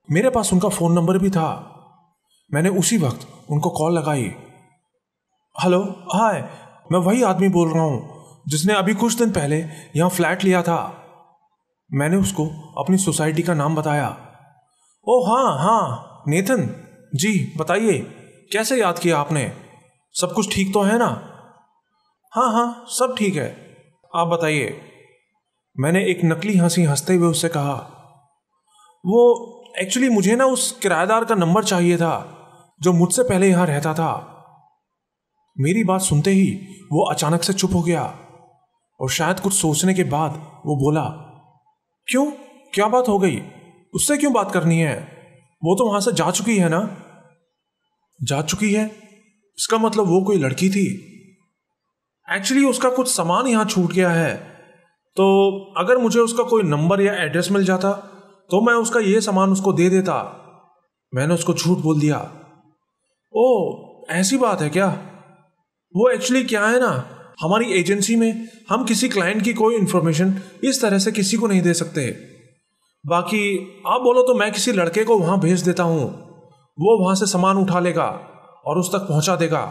मेरे पास उनका फोन नंबर भी था। मैंने उसी वक्त उनको कॉल लगाई। हेलो, हाय, मैं वही आदमी बोल रहा हूं जिसने अभी कुछ दिन पहले यहां फ्लैट लिया था। मैंने उसको अपनी सोसाइटी का नाम बताया। ओह हाँ हाँ, नेथन जी, बताइए, कैसे याद किया आपने? सब कुछ ठीक तो है ना? हाँ हाँ, सब ठीक है, आप बताइए। मैंने एक नकली हंसी हंसते हुए उससे कहा। वो एक्चुअली मुझे ना उस किराएदार का नंबर चाहिए था जो मुझसे पहले यहां रहता था। मेरी बात सुनते ही वो अचानक से चुप हो गया और शायद कुछ सोचने के बाद वो बोला, क्यों, क्या बात हो गई? उससे क्यों बात करनी है? वो तो वहां से जा चुकी है ना? जा चुकी है? इसका मतलब वो कोई लड़की थी। एक्चुअली उसका कुछ सामान यहां छूट गया है, तो अगर मुझे उसका कोई नंबर या एड्रेस मिल जाता तो मैं उसका ये सामान उसको दे देता। मैंने उसको झूठ बोल दिया। ओह, ऐसी बात है क्या? वो एक्चुअली क्या है ना, हमारी एजेंसी में हम किसी क्लाइंट की कोई इंफॉर्मेशन इस तरह से किसी को नहीं दे सकते। बाकी आप बोलो तो मैं किसी लड़के को वहां भेज देता हूं, वो वहां से सामान उठा लेगा और उस तक पहुंचा देगा।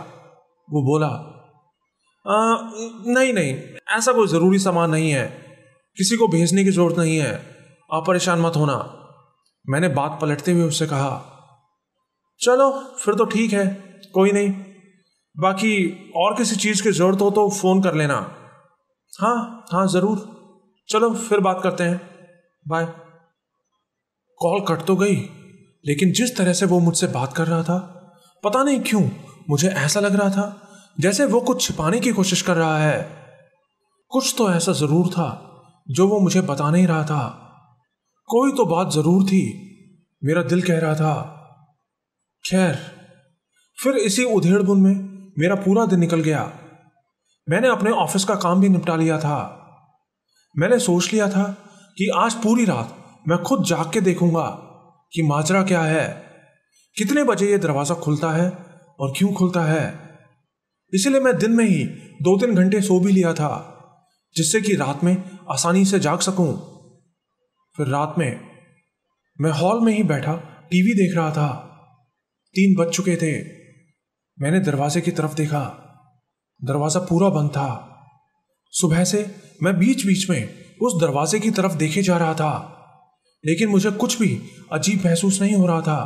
वो बोला, नहीं नहीं, ऐसा कोई जरूरी सामान नहीं है, किसी को भेजने की जरूरत नहीं है, आप परेशान मत होना। मैंने बात पलटते हुए उससे कहा। चलो फिर तो ठीक है, कोई नहीं, बाकी और किसी चीज की जरूरत हो तो फोन कर लेना। हाँ हाँ जरूर, चलो फिर बात करते हैं, बाय। कॉल कट तो गई, लेकिन जिस तरह से वो मुझसे बात कर रहा था, पता नहीं क्यों मुझे ऐसा लग रहा था जैसे वो कुछ छिपाने की कोशिश कर रहा है। कुछ तो ऐसा जरूर था जो वो मुझे बता नहीं रहा था। कोई तो बात जरूर थी, मेरा दिल कह रहा था। खैर, फिर इसी उधेड़-बुन में मेरा पूरा दिन निकल गया। मैंने अपने ऑफिस का काम भी निपटा लिया था। मैंने सोच लिया था कि आज पूरी रात मैं खुद जाग के देखूंगा कि माजरा क्या है, कितने बजे ये दरवाजा खुलता है और क्यों खुलता है। इसलिए मैं दिन में ही 2-3 घंटे सो भी लिया था, जिससे कि रात में आसानी से जाग सकूं। फिर रात में मैं हॉल में ही बैठा टीवी देख रहा था। 3 बज चुके थे। मैंने दरवाजे की तरफ देखा, दरवाजा पूरा बंद था। सुबह से मैं बीच बीच में उस दरवाजे की तरफ देखे जा रहा था, लेकिन मुझे कुछ भी अजीब महसूस नहीं हो रहा था।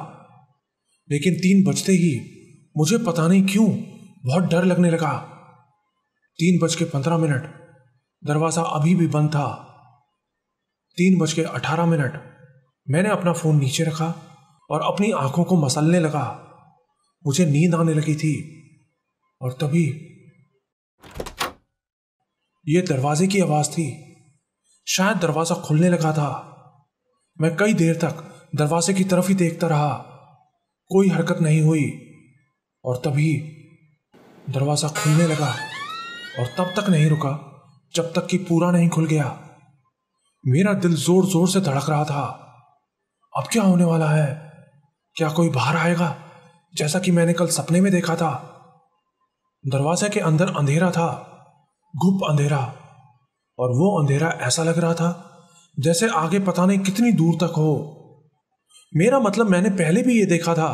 लेकिन 3 बजते ही मुझे पता नहीं क्यों बहुत डर लगने लगा। 3:15, दरवाजा अभी भी बंद था। 3:18, मैंने अपना फोन नीचे रखा और अपनी आंखों को मसलने लगा। मुझे नींद आने लगी थी और तभी यह दरवाजे की आवाज थी। शायद दरवाजा खुलने लगा था। मैं कई देर तक दरवाजे की तरफ ही देखता रहा, कोई हरकत नहीं हुई। और तभी दरवाजा खुलने लगा और तब तक नहीं रुका जब तक कि पूरा नहीं खुल गया। मेरा दिल जोर जोर से धड़क रहा था। अब क्या होने वाला है? क्या कोई बाहर आएगा जैसा कि मैंने कल सपने में देखा था? दरवाजे के अंदर अंधेरा था, गुप अंधेरा, और वो अंधेरा ऐसा लग रहा था जैसे आगे पता नहीं कितनी दूर तक हो। मेरा मतलब मैंने पहले भी ये देखा था,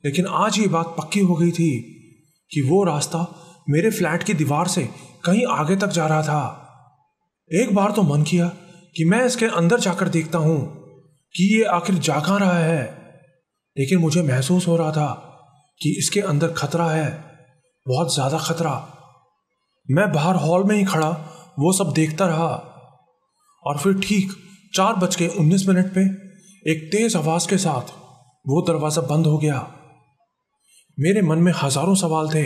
लेकिन आज ये बात पक्की हो गई थी कि वो रास्ता मेरे फ्लैट की दीवार से कहीं आगे तक जा रहा था। एक बार तो मन किया कि मैं इसके अंदर जाकर देखता हूं कि ये आखिर जा कहां रहा है, लेकिन मुझे महसूस हो रहा था कि इसके अंदर खतरा है, बहुत ज्यादा खतरा। मैं बाहर हॉल में ही खड़ा वो सब देखता रहा और फिर ठीक 4:19 पे एक तेज आवाज के साथ वो दरवाजा बंद हो गया। मेरे मन में हजारों सवाल थे।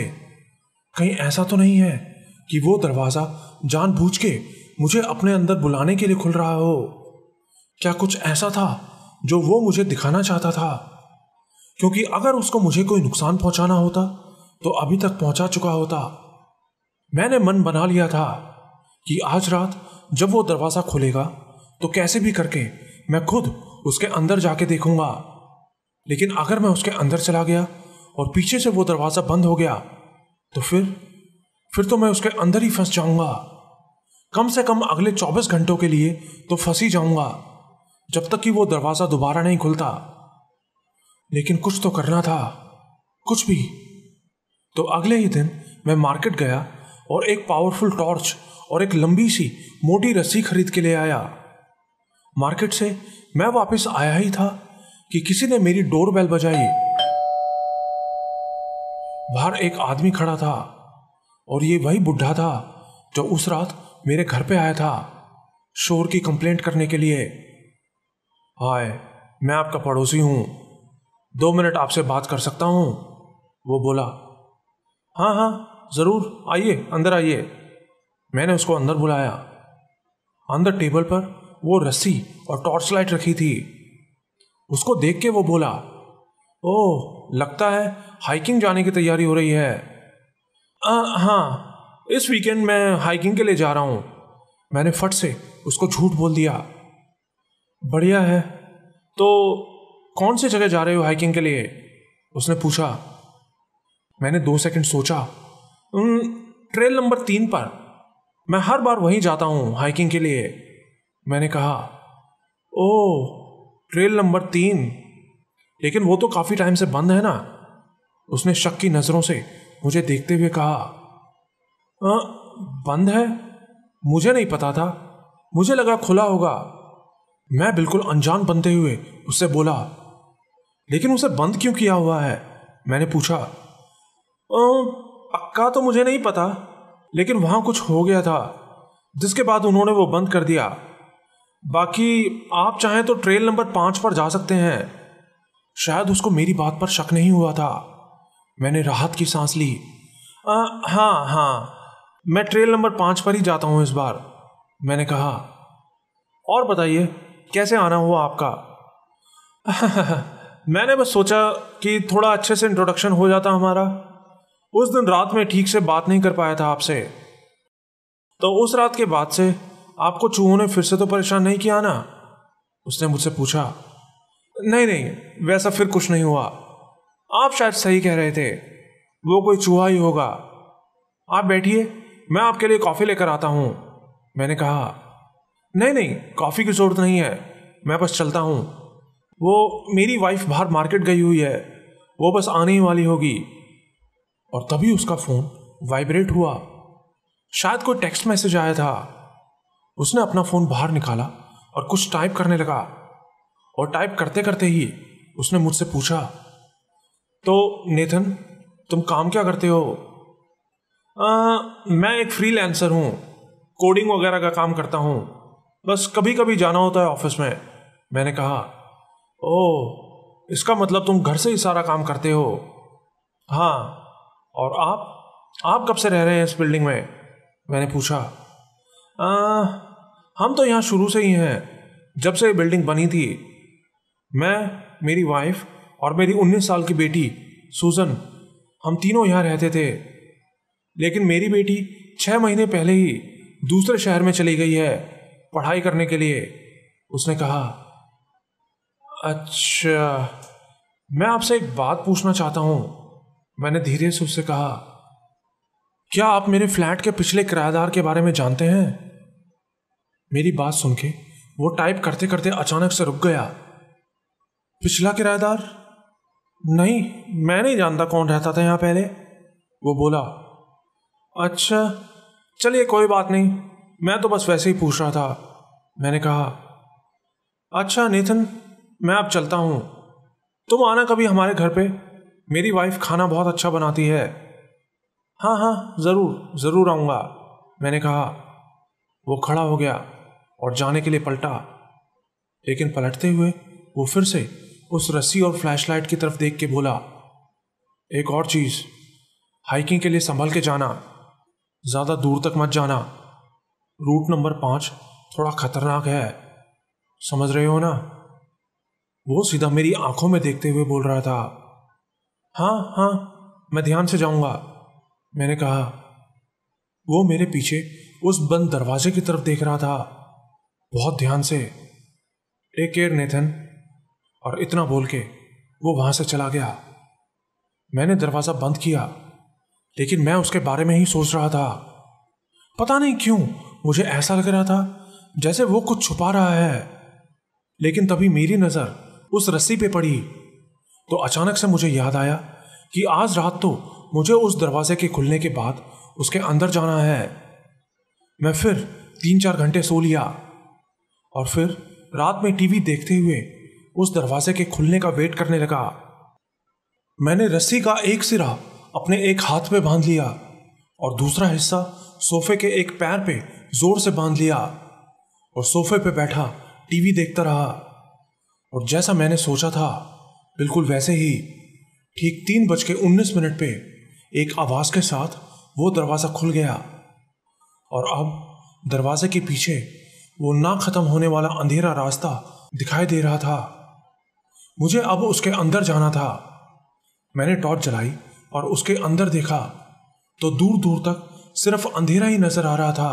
कहीं ऐसा तो नहीं है कि वो दरवाजा जानबूझ के मुझे अपने अंदर बुलाने के लिए खुल रहा हो? क्या कुछ ऐसा था जो वो मुझे दिखाना चाहता था? क्योंकि अगर उसको मुझे कोई नुकसान पहुंचाना होता तो अभी तक पहुंचा चुका होता। मैंने मन बना लिया था कि आज रात जब वो दरवाजा खुलेगा तो कैसे भी करके मैं खुद उसके अंदर जाके देखूंगा। लेकिन अगर मैं उसके अंदर चला गया और पीछे से वो दरवाजा बंद हो गया तो फिर तो मैं उसके अंदर ही फंस जाऊंगा। कम से कम अगले 24 घंटों के लिए तो फंस ही जाऊंगा, जब तक कि वो दरवाजा दोबारा नहीं खुलता। लेकिन कुछ तो करना था, कुछ भी। तो अगले ही दिन मैं मार्केट गया और एक पावरफुल टॉर्च और एक लंबी सी मोटी रस्सी खरीद के ले आया। मार्केट से मैं वापस आया ही था कि किसी ने मेरी डोरबेल बजाई। बाहर एक आदमी खड़ा था और ये वही बुढ़ा था जो उस रात मेरे घर पे आया था शोर की कंप्लेंट करने के लिए। हाय, मैं आपका पड़ोसी हूं, 2 मिनट आपसे बात कर सकता हूं? वो बोला। हाँ हाँ जरूर, आइए, अंदर आइए। मैंने उसको अंदर बुलाया। अंदर टेबल पर वो रस्सी और टॉर्च लाइट रखी थी। उसको देख के वो बोला, ओह, लगता है हाइकिंग जाने की तैयारी हो रही है। हाँ, इस वीकेंड मैं हाइकिंग के लिए जा रहा हूं। मैंने फट से उसको झूठ बोल दिया। बढ़िया है, तो कौन सी जगह जा रहे हो हाइकिंग के लिए? उसने पूछा। मैंने 2 सेकंड सोचा। ट्रेल नंबर 3 पर, मैं हर बार वहीं जाता हूं हाइकिंग के लिए, मैंने कहा। ओह, ट्रेल नंबर 3, लेकिन वो तो काफी टाइम से बंद है ना? उसने शक की नजरों से मुझे देखते हुए कहा। बंद है? मुझे नहीं पता था, मुझे लगा खुला होगा। मैं बिल्कुल अनजान बनते हुए उससे बोला। लेकिन उसे बंद क्यों किया हुआ है? मैंने पूछा। पक्का तो मुझे नहीं पता, लेकिन वहां कुछ हो गया था जिसके बाद उन्होंने वो बंद कर दिया। बाकी आप चाहें तो ट्रेल नंबर 5 पर जा सकते हैं। शायद उसको मेरी बात पर शक नहीं हुआ था। मैंने राहत की सांस ली। हाँ, मैं ट्रेल नंबर 5 पर ही जाता हूं इस बार, मैंने कहा। और बताइए, कैसे आना हुआ आपका? मैंने बस सोचा कि थोड़ा अच्छे से इंट्रोडक्शन हो जाता हमारा। उस दिन रात में ठीक से बात नहीं कर पाया था आपसे, तो उस रात के बाद से आपको चूहों ने फिर से तो परेशान नहीं किया ना? उसने मुझसे पूछा। नहीं, वैसा फिर कुछ नहीं हुआ। आप शायद सही कह रहे थे, वो कोई चूहा ही होगा। आप बैठिए, मैं आपके लिए कॉफी लेकर आता हूं, मैंने कहा। नहीं, कॉफी की जरूरत नहीं है, मैं बस चलता हूं। वो मेरी वाइफ बाहर मार्केट गई हुई है, वो बस आने ही वाली होगी। और तभी उसका फोन वाइब्रेट हुआ। शायद कोई टेक्स्ट मैसेज आया था। उसने अपना फोन बाहर निकाला और कुछ टाइप करने लगा, और टाइप करते करते ही उसने मुझसे पूछा, तो नेथन, तुम काम क्या करते हो? मैं एक फ्रीलांसर हूं, कोडिंग वगैरह का काम करता हूं, बस कभी कभी जाना होता है ऑफिस में, मैंने कहा। ओह, इसका मतलब तुम घर से ही सारा काम करते हो? हाँ। और आप कब से रह रहे हैं इस बिल्डिंग में? मैंने पूछा। हम तो यहाँ शुरू से ही हैं, जब से ये बिल्डिंग बनी थी। मैं, मेरी वाइफ और मेरी 19 साल की बेटी सूजन, हम तीनों यहाँ रहते थे। लेकिन मेरी बेटी 6 महीने पहले ही दूसरे शहर में चली गई है पढ़ाई करने के लिए, उसने कहा। अच्छा, मैं आपसे एक बात पूछना चाहता हूं, मैंने धीरे से उससे कहा। क्या आप मेरे फ्लैट के पिछले किराएदार के बारे में जानते हैं? मेरी बात सुन के वो टाइप करते करते अचानक से रुक गया। पिछला किराएदार? नहीं, मैं नहीं जानता कौन रहता था यहां पहले, वो बोला। अच्छा, चलिए कोई बात नहीं, मैं तो बस वैसे ही पूछ रहा था, मैंने कहा। अच्छा नेथन, मैं अब चलता हूं, तुम आना कभी हमारे घर पे, मेरी वाइफ खाना बहुत अच्छा बनाती है। हाँ, जरूर आऊंगा, मैंने कहा। वो खड़ा हो गया और जाने के लिए पलटा, लेकिन पलटते हुए वो फिर से उस रस्सी और फ्लैशलाइट की तरफ देख के बोला, एक और चीज, हाइकिंग के लिए संभल के जाना, ज्यादा दूर तक मत जाना। रूट नंबर 5 थोड़ा खतरनाक है, समझ रहे हो ना? वो सीधा मेरी आंखों में देखते हुए बोल रहा था। हाँ हाँ, मैं ध्यान से जाऊंगा, मैंने कहा। वो मेरे पीछे उस बंद दरवाजे की तरफ देख रहा था, बहुत ध्यान से। टेक केयर नेथन, और इतना बोल के वो वहां से चला गया। मैंने दरवाजा बंद किया, लेकिन मैं उसके बारे में ही सोच रहा था। पता नहीं क्यों मुझे ऐसा लग रहा था जैसे वो कुछ छुपा रहा है। लेकिन तभी मेरी नजर उस रस्सी पे पड़ी तो अचानक से मुझे याद आया कि आज रात तो मुझे उस दरवाजे के खुलने के बाद उसके अंदर जाना है। मैं फिर 3-4 घंटे सो लिया और फिर रात में टीवी देखते हुए उस दरवाजे के खुलने का वेट करने लगा। मैंने रस्सी का एक सिरा अपने एक हाथ पे बांध लिया और दूसरा हिस्सा सोफे के एक पैर पे जोर से बांध लिया और सोफे पे बैठा टीवी देखता रहा। और जैसा मैंने सोचा था बिल्कुल वैसे ही ठीक 3:19 पे एक आवाज के साथ वो दरवाजा खुल गया और अब दरवाजे के पीछे वो ना खत्म होने वाला अंधेरा रास्ता दिखाई दे रहा था। मुझे अब उसके अंदर जाना था। मैंने टॉर्च जलाई और उसके अंदर देखा तो दूर दूर तक सिर्फ अंधेरा ही नजर आ रहा था,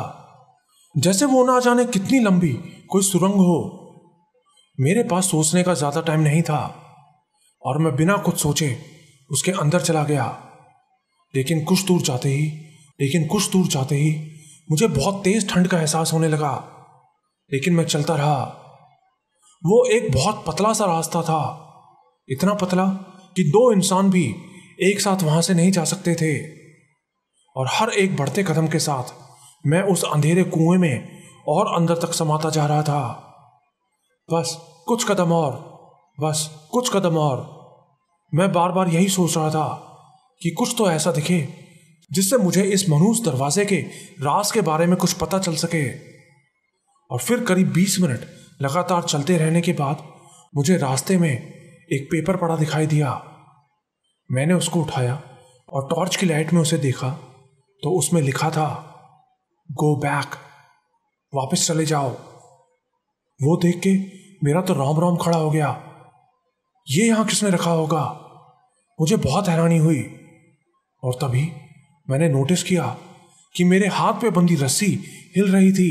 जैसे वो ना जाने कितनी लंबी कोई सुरंग हो। मेरे पास सोचने का ज्यादा टाइम नहीं था और मैं बिना कुछ सोचे उसके अंदर चला गया। लेकिन कुछ दूर जाते ही मुझे बहुत तेज ठंड का एहसास होने लगा। लेकिन मैं चलता रहा। वो एक बहुत पतला सा रास्ता था, इतना पतला कि 2 इंसान भी एक साथ वहां से नहीं जा सकते थे। और हर एक बढ़ते कदम के साथ मैं उस अंधेरे कुएं में और अंदर तक समाता जा रहा था। बस कुछ कदम और। मैं बार बार यही सोच रहा था कि कुछ तो ऐसा दिखे जिससे मुझे इस मनहूस दरवाजे के राज के बारे में कुछ पता चल सके। और फिर करीब 20 मिनट लगातार चलते रहने के बाद मुझे रास्ते में एक पेपर पड़ा दिखाई दिया। मैंने उसको उठाया और टॉर्च की लाइट में उसे देखा तो उसमें लिखा था, गो बैक, वापस चले जाओ। वो देख के मेरा तो रोम रोम खड़ा हो गया। ये यहां किसने रखा होगा? मुझे बहुत हैरानी हुई। और तभी मैंने नोटिस किया कि मेरे हाथ पे बंधी रस्सी हिल रही थी।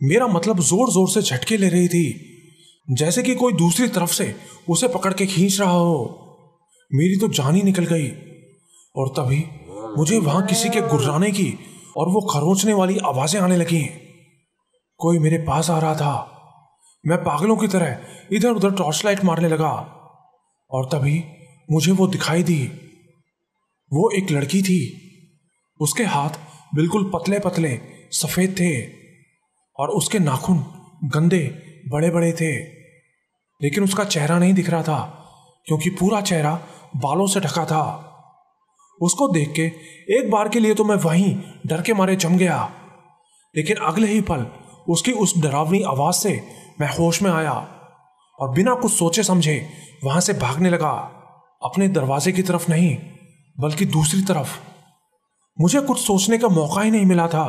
मेरा मतलब जोर जोर से झटके ले रही थी, जैसे कि कोई दूसरी तरफ से उसे पकड़ के खींच रहा हो। मेरी तो जान ही निकल गई। और तभी मुझे वहां किसी के गुर्राने की और वो खरोंचने वाली आवाजें आने लगी। कोई मेरे पास आ रहा था। मैं पागलों की तरह इधर उधर टॉर्च लाइट मारने लगा और तभी मुझे वो दिखाई दी। वो एक लड़की थी। उसके हाथ बिल्कुल पतले पतले सफेद थे और उसके नाखून गंदे बड़े बड़े थे। लेकिन उसका चेहरा नहीं दिख रहा था क्योंकि पूरा चेहरा बालों से ढका था। उसको देख के एक बार के लिए तो मैं वहीं डर के मारे जम गया। लेकिन अगले ही पल उसकी उस डरावनी आवाज से मैं होश में आया और बिना कुछ सोचे समझे वहां से भागने लगा। अपने दरवाजे की तरफ नहीं बल्कि दूसरी तरफ। मुझे कुछ सोचने का मौका ही नहीं मिला था।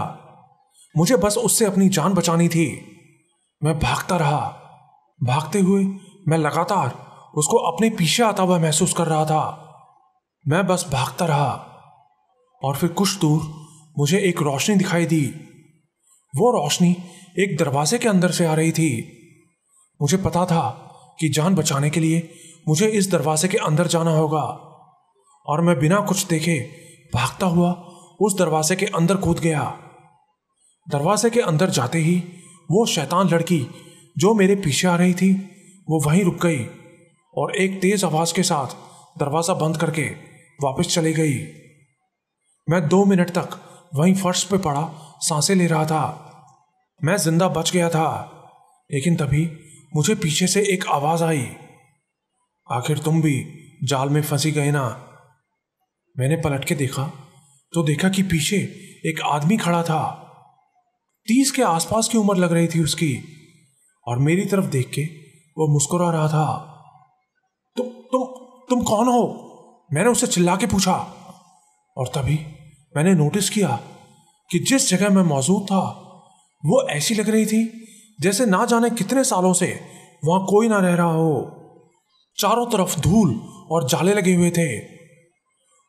मुझे बस उससे अपनी जान बचानी थी। मैं भागता रहा। भागते हुए मैं लगातार उसको अपने पीछे आता हुआ महसूस कर रहा था। मैं बस भागता रहा और फिर कुछ दूर मुझे एक रोशनी दिखाई दी। वो रोशनी एक दरवाजे के अंदर से आ रही थी। मुझे पता था कि जान बचाने के लिए मुझे इस दरवाजे के अंदर जाना होगा और मैं बिना कुछ देखे भागता हुआ उस दरवाजे के अंदर कूद गया। दरवाजे के अंदर जाते ही वो शैतान लड़की जो मेरे पीछे आ रही थी वो वहीं रुक गई और एक तेज आवाज के साथ दरवाजा बंद करके वापस चली गई। मैं 2 मिनट तक वहीं फर्श पे पड़ा सांसें ले रहा था। मैं जिंदा बच गया था। लेकिन तभी मुझे पीछे से एक आवाज आई, आखिर तुम भी जाल में फंसी गए ना। मैंने पलट के देखा तो देखा कि पीछे एक आदमी खड़ा था। 30 के आसपास की उम्र लग रही थी उसकी और मेरी तरफ देख के वो मुस्कुरा रहा था। तुम कौन हो? मैंने उससे चिल्ला के पूछा और तभी मैंने नोटिस किया कि जिस जगह मैं मौजूद था वो ऐसी लग रही थी जैसे ना जाने कितने सालों से वहां कोई ना रह रहा हो। चारों तरफ धूल और जाले लगे हुए थे।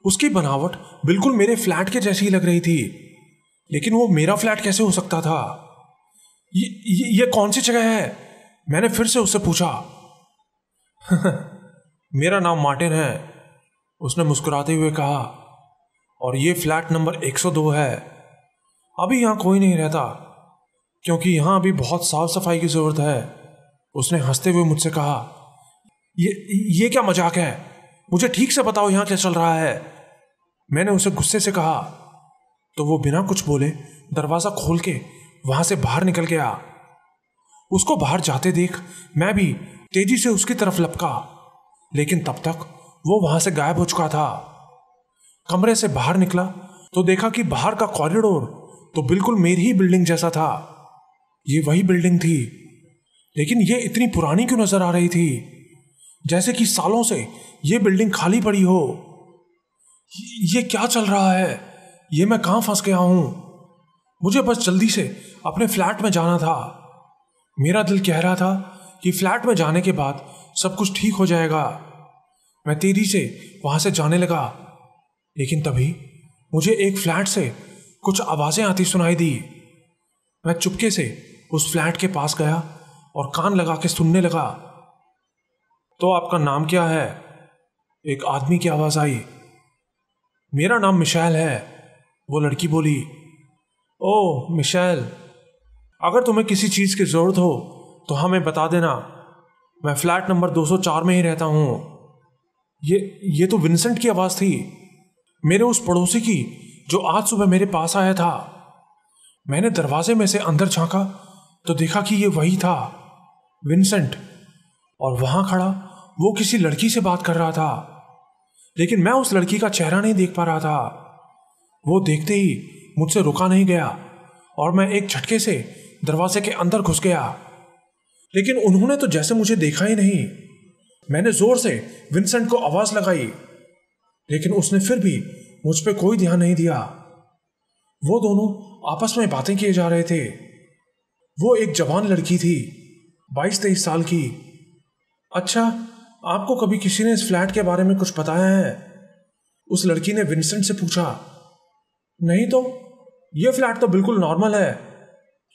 उसकी बनावट बिल्कुल मेरे फ्लैट के जैसी लग रही थी, लेकिन वो मेरा फ्लैट कैसे हो सकता था? ये कौन सी जगह है? मैंने फिर से उससे पूछा। मेरा नाम मार्टिन है, उसने मुस्कुराते हुए कहा, और ये फ्लैट नंबर 102 है। अभी यहाँ कोई नहीं रहता क्योंकि यहाँ अभी बहुत साफ सफाई की जरूरत है। उसने हंसते हुए मुझसे कहा, ये क्या मजाक है? मुझे ठीक से बताओ यहाँ क्या चल रहा है। मैंने उसे गुस्से से कहा तो वो बिना कुछ बोले दरवाजा खोल के वहां से बाहर निकल गया। उसको बाहर जाते देख मैं भी तेजी से उसकी तरफ लपका, लेकिन तब तक वो वहां से गायब हो चुका था। कमरे से बाहर निकला तो देखा कि बाहर का कॉरिडोर तो बिल्कुल मेरी ही बिल्डिंग जैसा था। ये वही बिल्डिंग थी, लेकिन ये इतनी पुरानी क्यों नजर आ रही थी, जैसे कि सालों से ये बिल्डिंग खाली पड़ी हो। ये क्या चल रहा है? ये मैं कहां फंस गया हूं? मुझे बस जल्दी से अपने फ्लैट में जाना था। मेरा दिल कह रहा था कि फ्लैट में जाने के बाद सब कुछ ठीक हो जाएगा। मैं तेजी से वहां से जाने लगा, लेकिन तभी मुझे एक फ्लैट से कुछ आवाजें आती सुनाई दी। मैं चुपके से उस फ्लैट के पास गया और कान लगा के सुनने लगा। तो आपका नाम क्या है? एक आदमी की आवाज आई। मेरा नाम मिशेल है, वो लड़की बोली। ओह मिशेल, अगर तुम्हें किसी चीज की जरूरत हो तो हमें बता देना। मैं फ्लैट नंबर 204 में ही रहता हूं। ये तो विंसेंट की आवाज थी, मेरे उस पड़ोसी की जो आज सुबह मेरे पास आया था। मैंने दरवाजे में से अंदर झांका तो देखा कि ये वही था, विंसेंट, और वहां खड़ा वो किसी लड़की से बात कर रहा था, लेकिन मैं उस लड़की का चेहरा नहीं देख पा रहा था। वो देखते ही मुझसे रुका नहीं गया और मैं एक झटके से दरवाजे के अंदर घुस गया, लेकिन उन्होंने तो जैसे मुझे देखा ही नहीं। मैंने जोर से विंसेंट को आवाज लगाई, लेकिन उसने फिर भी मुझ पे कोई ध्यान नहीं दिया। वो दोनों आपस में बातें किए जा रहे थे। वो एक जवान लड़की थी, 22-23 साल की। अच्छा, आपको कभी किसी ने इस फ्लैट के बारे में कुछ बताया है? उस लड़की ने विंसेंट से पूछा। नहीं तो, यह फ्लैट तो बिल्कुल नॉर्मल है।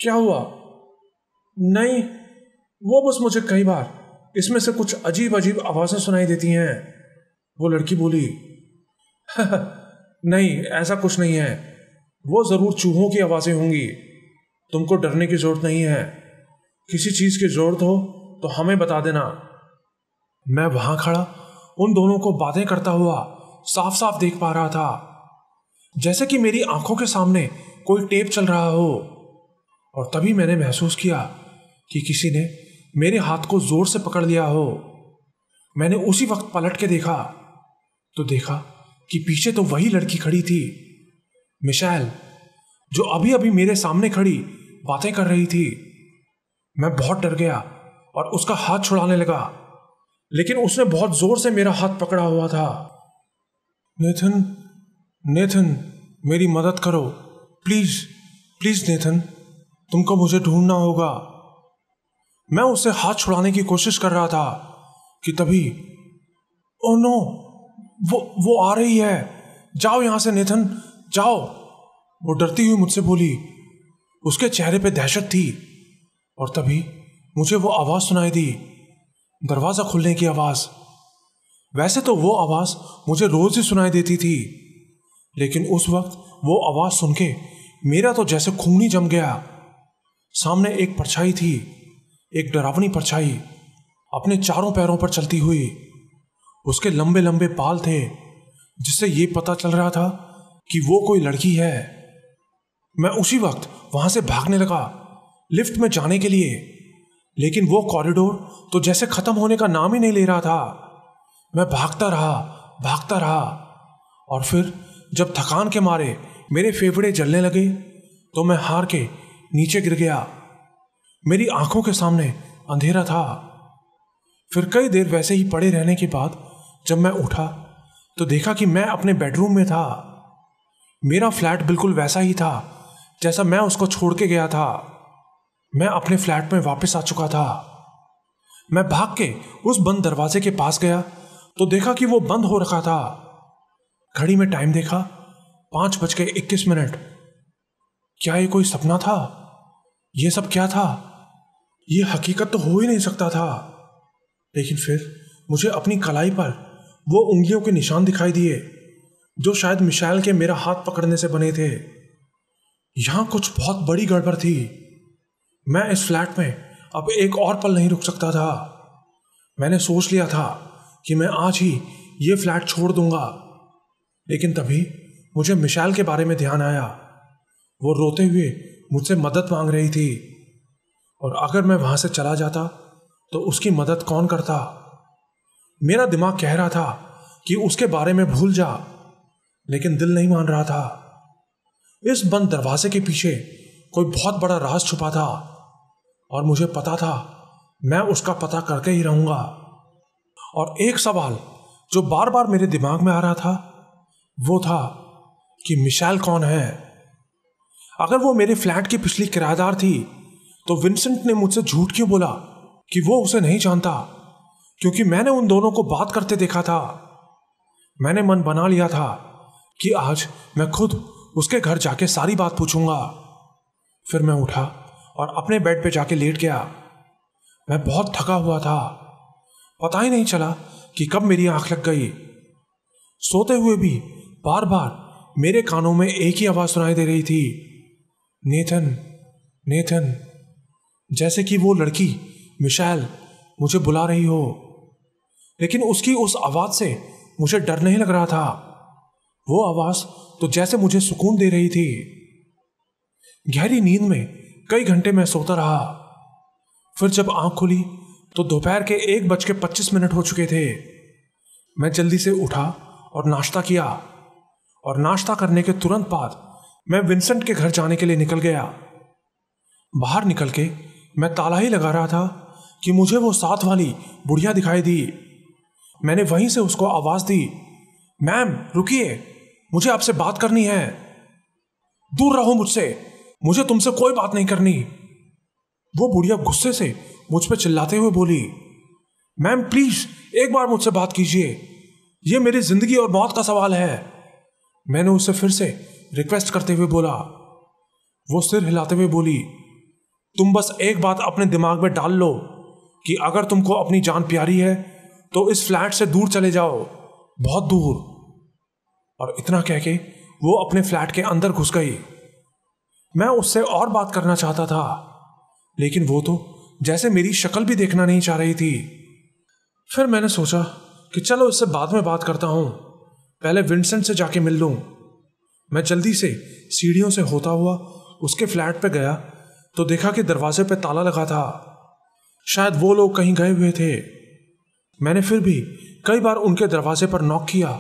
क्या हुआ? नहीं, वो बस मुझे कई बार इसमें से कुछ अजीब अजीब आवाजें सुनाई देती हैं, वो लड़की बोली। नहीं, ऐसा कुछ नहीं है, वो जरूर चूहों की आवाजें होंगी। तुमको डरने की जरूरत नहीं है। किसी चीज की जरूरत हो तो हमें बता देना। मैं वहां खड़ा उन दोनों को बातें करता हुआ साफ साफ देख पा रहा था, जैसे कि मेरी आंखों के सामने कोई टेप चल रहा हो। और तभी मैंने महसूस किया कि किसी ने मेरे हाथ को जोर से पकड़ लिया हो। मैंने उसी वक्त पलट के देखा तो देखा कि पीछे तो वही लड़की खड़ी थी, मिशेल, जो अभी अभी मेरे सामने खड़ी बातें कर रही थी। मैं बहुत डर गया और उसका हाथ छुड़ाने लगा, लेकिन उसने बहुत जोर से मेरा हाथ पकड़ा हुआ था। नेथन, नेथन, मेरी मदद करो, प्लीज प्लीज नेथन, तुमको मुझे ढूंढना होगा। मैं उससे हाथ छुड़ाने की कोशिश कर रहा था कि तभी, ओह नो, वो आ रही है। जाओ यहां से नेथन, जाओ, वो डरती हुई मुझसे बोली। उसके चेहरे पे दहशत थी। और तभी मुझे वो आवाज सुनाई दी, दरवाजा खुलने की आवाज। वैसे तो वो आवाज मुझे रोज ही सुनाई देती थी, लेकिन उस वक्त वो आवाज सुन के मेरा तो जैसे खून ही जम गया। सामने एक परछाई थी, एक डरावनी परछाई, अपने चारों पैरों पर चलती हुई। उसके लंबे लंबे बाल थे, जिससे ये पता चल रहा था कि वो कोई लड़की है। मैं उसी वक्त वहां से भागने लगा लिफ्ट में जाने के लिए, लेकिन वो कॉरिडोर तो जैसे खत्म होने का नाम ही नहीं ले रहा था। मैं भागता रहा, और फिर जब थकान के मारे मेरे फेफड़े जलने लगे तो मैं हार के नीचे गिर गया। मेरी आंखों के सामने अंधेरा था। फिर कई देर वैसे ही पड़े रहने के बाद जब मैं उठा तो देखा कि मैं अपने बेडरूम में था। मेरा फ्लैट बिल्कुल वैसा ही था जैसा मैं उसको छोड़ के गया था। मैं अपने फ्लैट में वापस आ चुका था। मैं भाग के उस बंद दरवाजे के पास गया तो देखा कि वो बंद हो रखा था। घड़ी में टाइम देखा, 5:21। क्या ये कोई सपना था? ये सब क्या था? ये हकीकत तो हो ही नहीं सकता था। लेकिन फिर मुझे अपनी कलाई पर वो उंगलियों के निशान दिखाई दिए जो शायद मिशेल के मेरा हाथ पकड़ने से बने थे। यहां कुछ बहुत बड़ी गड़बड़ थी। मैं इस फ्लैट में अब एक और पल नहीं रुक सकता था। मैंने सोच लिया था कि मैं आज ही ये फ्लैट छोड़ दूंगा। लेकिन तभी मुझे मिशेल के बारे में ध्यान आया। वो रोते हुए मुझसे मदद मांग रही थी, और अगर मैं वहां से चला जाता तो उसकी मदद कौन करता? मेरा दिमाग कह रहा था कि उसके बारे में भूल जा, लेकिन दिल नहीं मान रहा था। इस बंद दरवाजे के पीछे कोई बहुत बड़ा राज छुपा था, और मुझे पता था मैं उसका पता करके ही रहूंगा। और एक सवाल जो बार बार मेरे दिमाग में आ रहा था वो था कि मिशेल कौन है? अगर वो मेरे फ्लैट की पिछली किराएदार थी तो विंसेंट ने मुझसे झूठ क्यों बोला कि वो उसे नहीं जानता? क्योंकि मैंने उन दोनों को बात करते देखा था। मैंने मन बना लिया था कि आज मैं खुद उसके घर जाके सारी बात पूछूंगा। फिर मैं उठा और अपने बेड पे जाके लेट गया। मैं बहुत थका हुआ था। पता ही नहीं चला कि कब मेरी आंख लग गई। सोते हुए भी बार बार मेरे कानों में एक ही आवाज सुनाई दे रही थी, नेथन, नेथन। जैसे कि वो लड़की मिशेल मुझे बुला रही हो। लेकिन उसकी उस आवाज से मुझे डर नहीं लग रहा था। वो आवाज तो जैसे मुझे सुकून दे रही थी। गहरी नींद में कई घंटे मैं सोता रहा। फिर जब आंख खुली तो दोपहर के 1:25 हो चुके थे। मैं जल्दी से उठा और नाश्ता किया, और नाश्ता करने के तुरंत बाद मैं विंसेंट के घर जाने के लिए निकल गया। बाहर निकल के मैं ताला ही लगा रहा था कि मुझे वो साथ वाली बुढ़िया दिखाई दी। मैंने वहीं से उसको आवाज दी, मैम रुकिए, मुझे आपसे बात करनी है। दूर रहो मुझसे, मुझे तुमसे कोई बात नहीं करनी। वो बुढ़िया गुस्से से मुझ पर चिल्लाते हुए बोली, मैम प्लीज एक बार मुझसे बात कीजिए, ये मेरी जिंदगी और मौत का सवाल है। मैंने उससे फिर से रिक्वेस्ट करते हुए बोला। वो सिर हिलाते हुए बोली, तुम बस एक बात अपने दिमाग में डाल लो कि अगर तुमको अपनी जान प्यारी है तो इस फ्लैट से दूर चले जाओ, बहुत दूर। और इतना कह के वो अपने फ्लैट के अंदर घुस गई। मैं उससे और बात करना चाहता था, लेकिन वो तो जैसे मेरी शक्ल भी देखना नहीं चाह रही थी। फिर मैंने सोचा कि चलो इससे बाद में बात करता हूं, पहले विंसेंट से जाके मिल लूं। मैं जल्दी से सीढ़ियों से होता हुआ उसके फ्लैट पे गया तो देखा कि दरवाजे पे ताला लगा था। शायद वो लोग कहीं गए हुए थे। मैंने फिर भी कई बार उनके दरवाजे पर नॉक किया,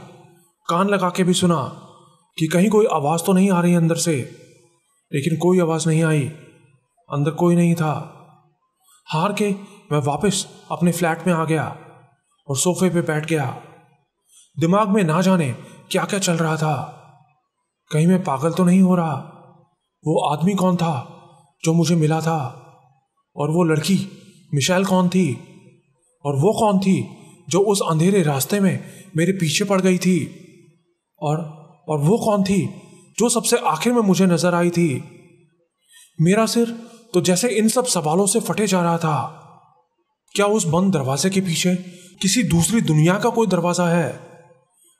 कान लगा के भी सुना कि कहीं कोई आवाज तो नहीं आ रही अंदर से, लेकिन कोई आवाज नहीं आई। अंदर कोई नहीं था। हार के मैं वापस अपने फ्लैट में आ गया और सोफे पे बैठ गया। दिमाग में ना जाने क्या क्या चल रहा था। कहीं मैं पागल तो नहीं हो रहा? वो आदमी कौन था जो मुझे मिला था? और वो लड़की मिशेल कौन थी? और वो कौन थी जो उस अंधेरे रास्ते में मेरे पीछे पड़ गई थी? और वो कौन थी जो सबसे आखिर में मुझे नजर आई थी? मेरा सिर तो जैसे इन सब सवालों से फटे जा रहा था। क्या उस बंद दरवाजे के पीछे किसी दूसरी दुनिया का कोई दरवाजा है?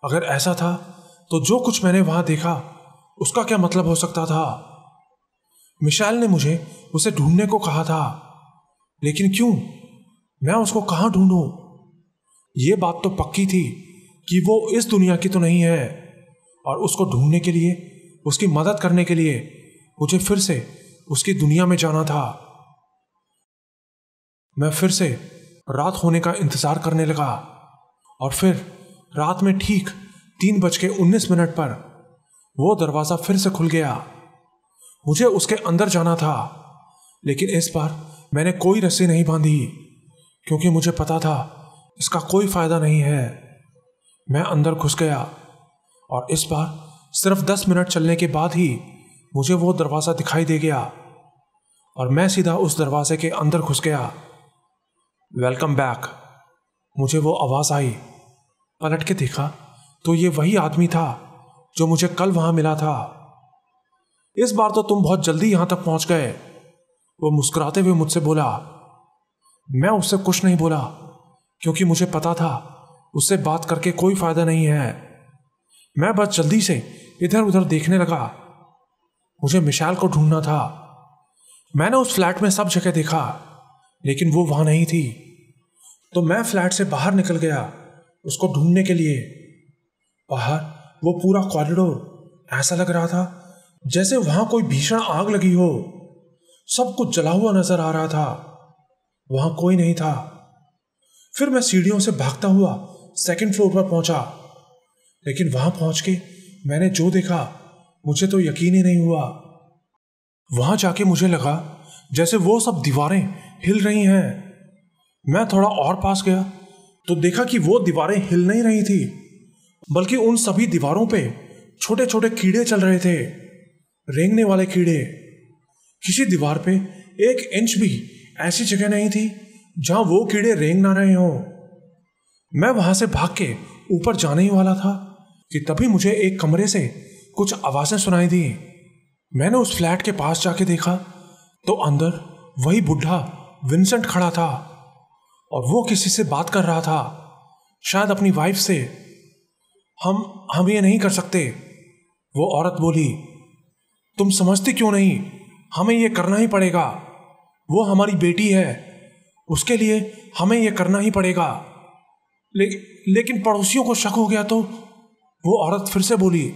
अगर ऐसा था तो जो कुछ मैंने वहां देखा उसका क्या मतलब हो सकता था? मिशेल ने मुझे उसे ढूंढने को कहा था, लेकिन क्यों? मैं उसको कहां ढूंढूं? यह बात तो पक्की थी कि वो इस दुनिया की तो नहीं है, और उसको ढूंढने के लिए, उसकी मदद करने के लिए मुझे फिर से उसकी दुनिया में जाना था। मैं फिर से रात होने का इंतजार करने लगा, और फिर रात में ठीक 3:19 पर वो दरवाजा फिर से खुल गया। मुझे उसके अंदर जाना था, लेकिन इस बार मैंने कोई रस्सी नहीं बांधी, क्योंकि मुझे पता था इसका कोई फायदा नहीं है। मैं अंदर घुस गया और इस बार सिर्फ 10 मिनट चलने के बाद ही मुझे वो दरवाज़ा दिखाई दे गया और मैं सीधा उस दरवाजे के अंदर घुस गया। वेलकम बैक, मुझे वो आवाज़ आई। पलट के देखा तो ये वही आदमी था जो मुझे कल वहाँ मिला था। इस बार तो तुम बहुत जल्दी यहाँ तक पहुँच गए, वो मुस्कुराते हुए मुझसे बोला। मैं उससे कुछ नहीं बोला क्योंकि मुझे पता था उससे बात करके कोई फायदा नहीं है। मैं बस जल्दी से इधर उधर देखने लगा। मुझे मिशेल को ढूंढना था। मैंने उस फ्लैट में सब जगह देखा लेकिन वो वहां नहीं थी, तो मैं फ्लैट से बाहर निकल गया उसको ढूंढने के लिए। बाहर वो पूरा कॉरिडोर ऐसा लग रहा था जैसे वहां कोई भीषण आग लगी हो। सब कुछ जला हुआ नजर आ रहा था। वहां कोई नहीं था। फिर मैं सीढ़ियों से भागता हुआ सेकंड फ्लोर पर पहुंचा, लेकिन वहां पहुंच के मैंने जो देखा मुझे तो यकीन ही नहीं हुआ। वहां जाके मुझे लगा जैसे वो सब दीवारें हिल रही हैं। मैं थोड़ा और पास गया तो देखा कि वो दीवारें हिल नहीं रही थी, बल्कि उन सभी दीवारों पे छोटे छोटे कीड़े चल रहे थे, रेंगने वाले कीड़े। किसी दीवार पे 1 इंच भी ऐसी जगह नहीं थी जहां वो कीड़े रेंग ना रहे हों। मैं वहां से भाग के ऊपर जाने ही वाला था कि तभी मुझे एक कमरे से कुछ आवाजें सुनाई दी। मैंने उस फ्लैट के पास जाके देखा तो अंदर वही बुढ़ा विंसेंट खड़ा था और वो किसी से बात कर रहा था, शायद अपनी वाइफ से। हम ये नहीं कर सकते, वो औरत बोली। तुम समझती क्यों नहीं? हमें ये करना ही पड़ेगा। वो हमारी बेटी है, उसके लिए हमें ये करना ही पड़ेगा। लेकिन पड़ोसियों को शक हो गया तो? वो औरत फिर से बोली।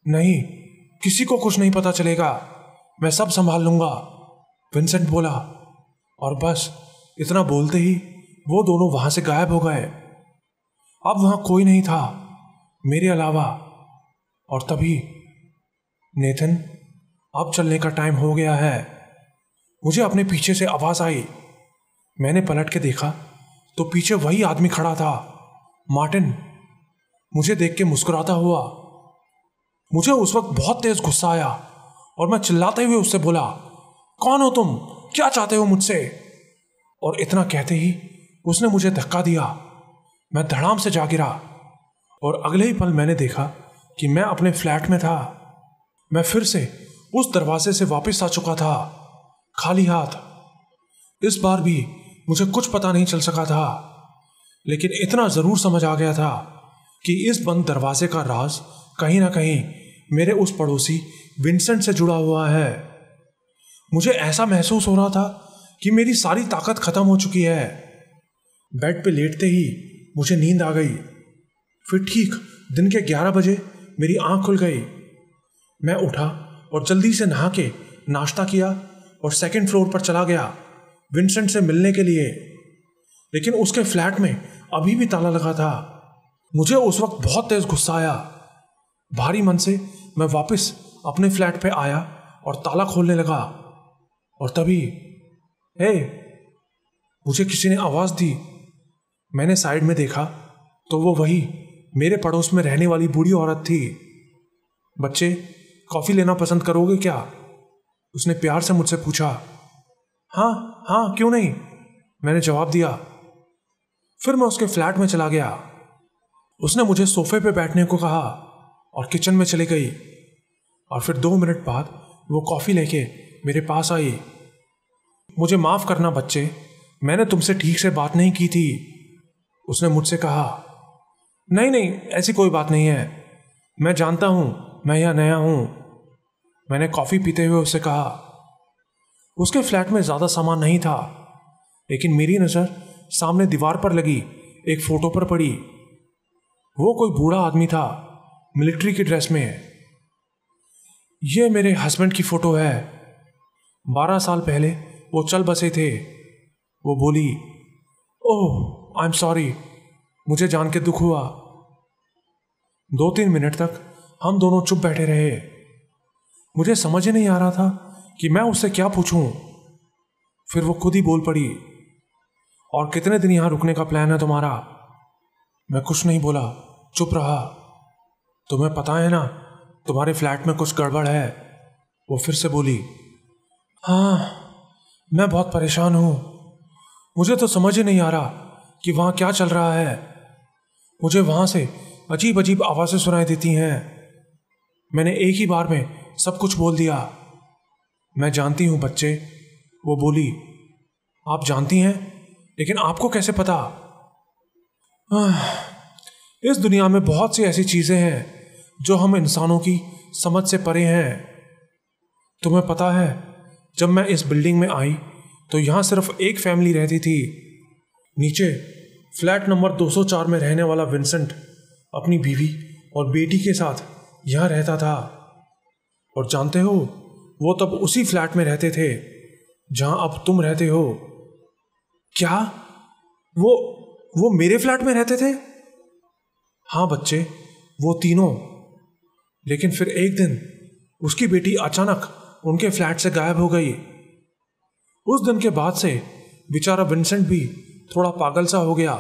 नहीं, किसी को कुछ नहीं पता चलेगा, मैं सब संभाल लूंगा, विंसेंट बोला। और बस इतना बोलते ही वो दोनों वहां से गायब हो गए। अब वहां कोई नहीं था मेरे अलावा। और तभी, नेथन, अब चलने का टाइम हो गया है। मुझे अपने पीछे से आवाज आई। मैंने पलट के देखा तो पीछे वही आदमी खड़ा था, मार्टिन, मुझे देख के मुस्कुराता हुआ। मुझे उस वक्त बहुत तेज गुस्सा आया और मैं चिल्लाते हुए उससे बोला, कौन हो तुम? क्या चाहते हो मुझसे? और इतना कहते ही उसने मुझे धक्का दिया। मैं धड़ाम से जा गिरा और अगले ही पल मैंने देखा कि मैं अपने फ्लैट में था। मैं फिर से उस दरवाजे से वापस आ चुका था, खाली हाथ। इस बार भी मुझे कुछ पता नहीं चल सका था, लेकिन इतना जरूर समझ आ गया था कि इस बंद दरवाजे का राज कहीं ना कहीं मेरे उस पड़ोसी विंसेंट से जुड़ा हुआ है। मुझे ऐसा महसूस हो रहा था कि मेरी सारी ताकत खत्म हो चुकी है। बेड पे लेटते ही मुझे नींद आ गई। फिर ठीक दिन के 11 बजे मेरी आंख खुल गई। मैं उठा और जल्दी से नहा के नाश्ता किया और सेकंड फ्लोर पर चला गया विंसेंट से मिलने के लिए। लेकिन उसके फ्लैट में अभी भी ताला लगा था। मुझे उस वक्त बहुत तेज गुस्सा आया। भारी मन से मैं वापस अपने फ्लैट पे आया और ताला खोलने लगा। और तभी, हे, मुझे किसी ने आवाज दी। मैंने साइड में देखा तो वो वही मेरे पड़ोस में रहने वाली बूढ़ी औरत थी। बच्चे, कॉफी लेना पसंद करोगे क्या? उसने प्यार से मुझसे पूछा। हाँ हाँ, क्यों नहीं, मैंने जवाब दिया। फिर मैं उसके फ्लैट में चला गया। उसने मुझे सोफे पे बैठने को कहा और किचन में चली गई। और फिर 2 मिनट बाद वो कॉफी लेके मेरे पास आई। मुझे माफ करना बच्चे, मैंने तुमसे ठीक से बात नहीं की थी, उसने मुझसे कहा। नहीं नहीं, ऐसी कोई बात नहीं है, मैं जानता हूं मैं यहाँ नया हूं, मैंने कॉफी पीते हुए उससे कहा। उसके फ्लैट में ज्यादा सामान नहीं था, लेकिन मेरी नजर सामने दीवार पर लगी एक फोटो पर पड़ी। वो कोई बूढ़ा आदमी था, मिलिट्री की ड्रेस में। ये मेरे हस्बैंड की फोटो है। 12 साल पहले वो चल बसे थे। वो बोली, ओह आई एम सॉरी, मुझे जान के दुख हुआ। 2-3 मिनट तक हम दोनों चुप बैठे रहे। मुझे समझ ही नहीं आ रहा था कि मैं उससे क्या पूछूं। फिर वो खुद ही बोल पड़ी, और कितने दिन यहां रुकने का प्लान है तुम्हारा? मैं कुछ नहीं बोला, चुप रहा। तुम्हें पता है ना, तुम्हारे फ्लैट में कुछ गड़बड़ है। वो फिर से बोली। हाँ, मैं बहुत परेशान हूँ। मुझे तो समझ ही नहीं आ रहा कि वहाँ क्या चल रहा है। मुझे वहाँ से अजीब अजीब आवाज़ें सुनाई देती हैं। मैंने एक ही बार में सब कुछ बोल दिया। मैं जानती हूँ बच्चे, वो बोली। आप जानती हैं, लेकिन आपको कैसे पता? इस दुनिया में बहुत सी ऐसी चीज़ें हैं जो हम इंसानों की समझ से परे हैं। तुम्हें पता है, जब मैं इस बिल्डिंग में आई तो यहाँ सिर्फ एक फैमिली रहती थी। नीचे फ्लैट नंबर 204 में रहने वाला विंसेंट अपनी बीवी और बेटी के साथ यहाँ रहता था। और जानते हो, वो तब उसी फ्लैट में रहते थे जहाँ अब तुम रहते हो। क्या? वो मेरे फ्लैट में रहते थे? हाँ बच्चे, वो तीनों। लेकिन फिर एक दिन उसकी बेटी अचानक उनके फ्लैट से गायब हो गई। उस दिन के बाद से बेचारा विंसेंट भी थोड़ा पागल सा हो गया।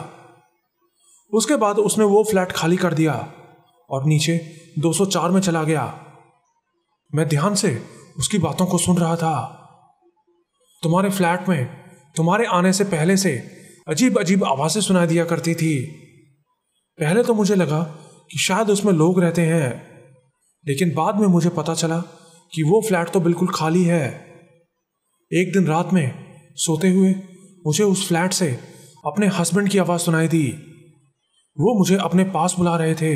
उसके बाद उसने वो फ्लैट खाली कर दिया और नीचे 204 में चला गया। मैं ध्यान से उसकी बातों को सुन रहा था। तुम्हारे फ्लैट में तुम्हारे आने से पहले से अजीब अजीब आवाज़ें सुनाई दिया करती थी। पहले तो मुझे लगा कि शायद उसमें लोग रहते हैं, लेकिन बाद में मुझे पता चला कि वो फ्लैट तो बिल्कुल खाली है। एक दिन रात में सोते हुए मुझे उस फ्लैट से अपने हस्बैंड की आवाज़ सुनाई दी। वो मुझे अपने पास बुला रहे थे।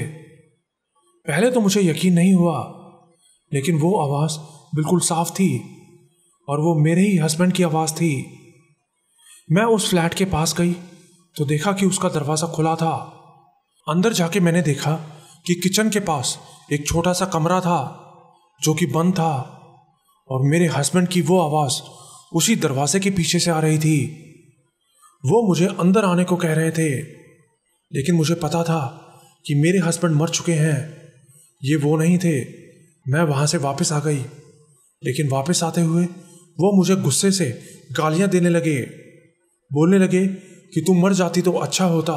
पहले तो मुझे यकीन नहीं हुआ, लेकिन वो आवाज़ बिल्कुल साफ थी और वो मेरे ही हस्बैंड की आवाज़ थी। मैं उस फ्लैट के पास गई तो देखा कि उसका दरवाज़ा खुला था। अंदर जाके मैंने देखा कि किचन के पास एक छोटा सा कमरा था जो कि बंद था और मेरे हस्बैंड की वो आवाज़ उसी दरवाजे के पीछे से आ रही थी। वो मुझे अंदर आने को कह रहे थे, लेकिन मुझे पता था कि मेरे हस्बैंड मर चुके हैं, ये वो नहीं थे। मैं वहाँ से वापस आ गई, लेकिन वापस आते हुए वो मुझे गुस्से से गालियाँ देने लगे। बोलने लगे कि तुम मर जाती तो अच्छा होता।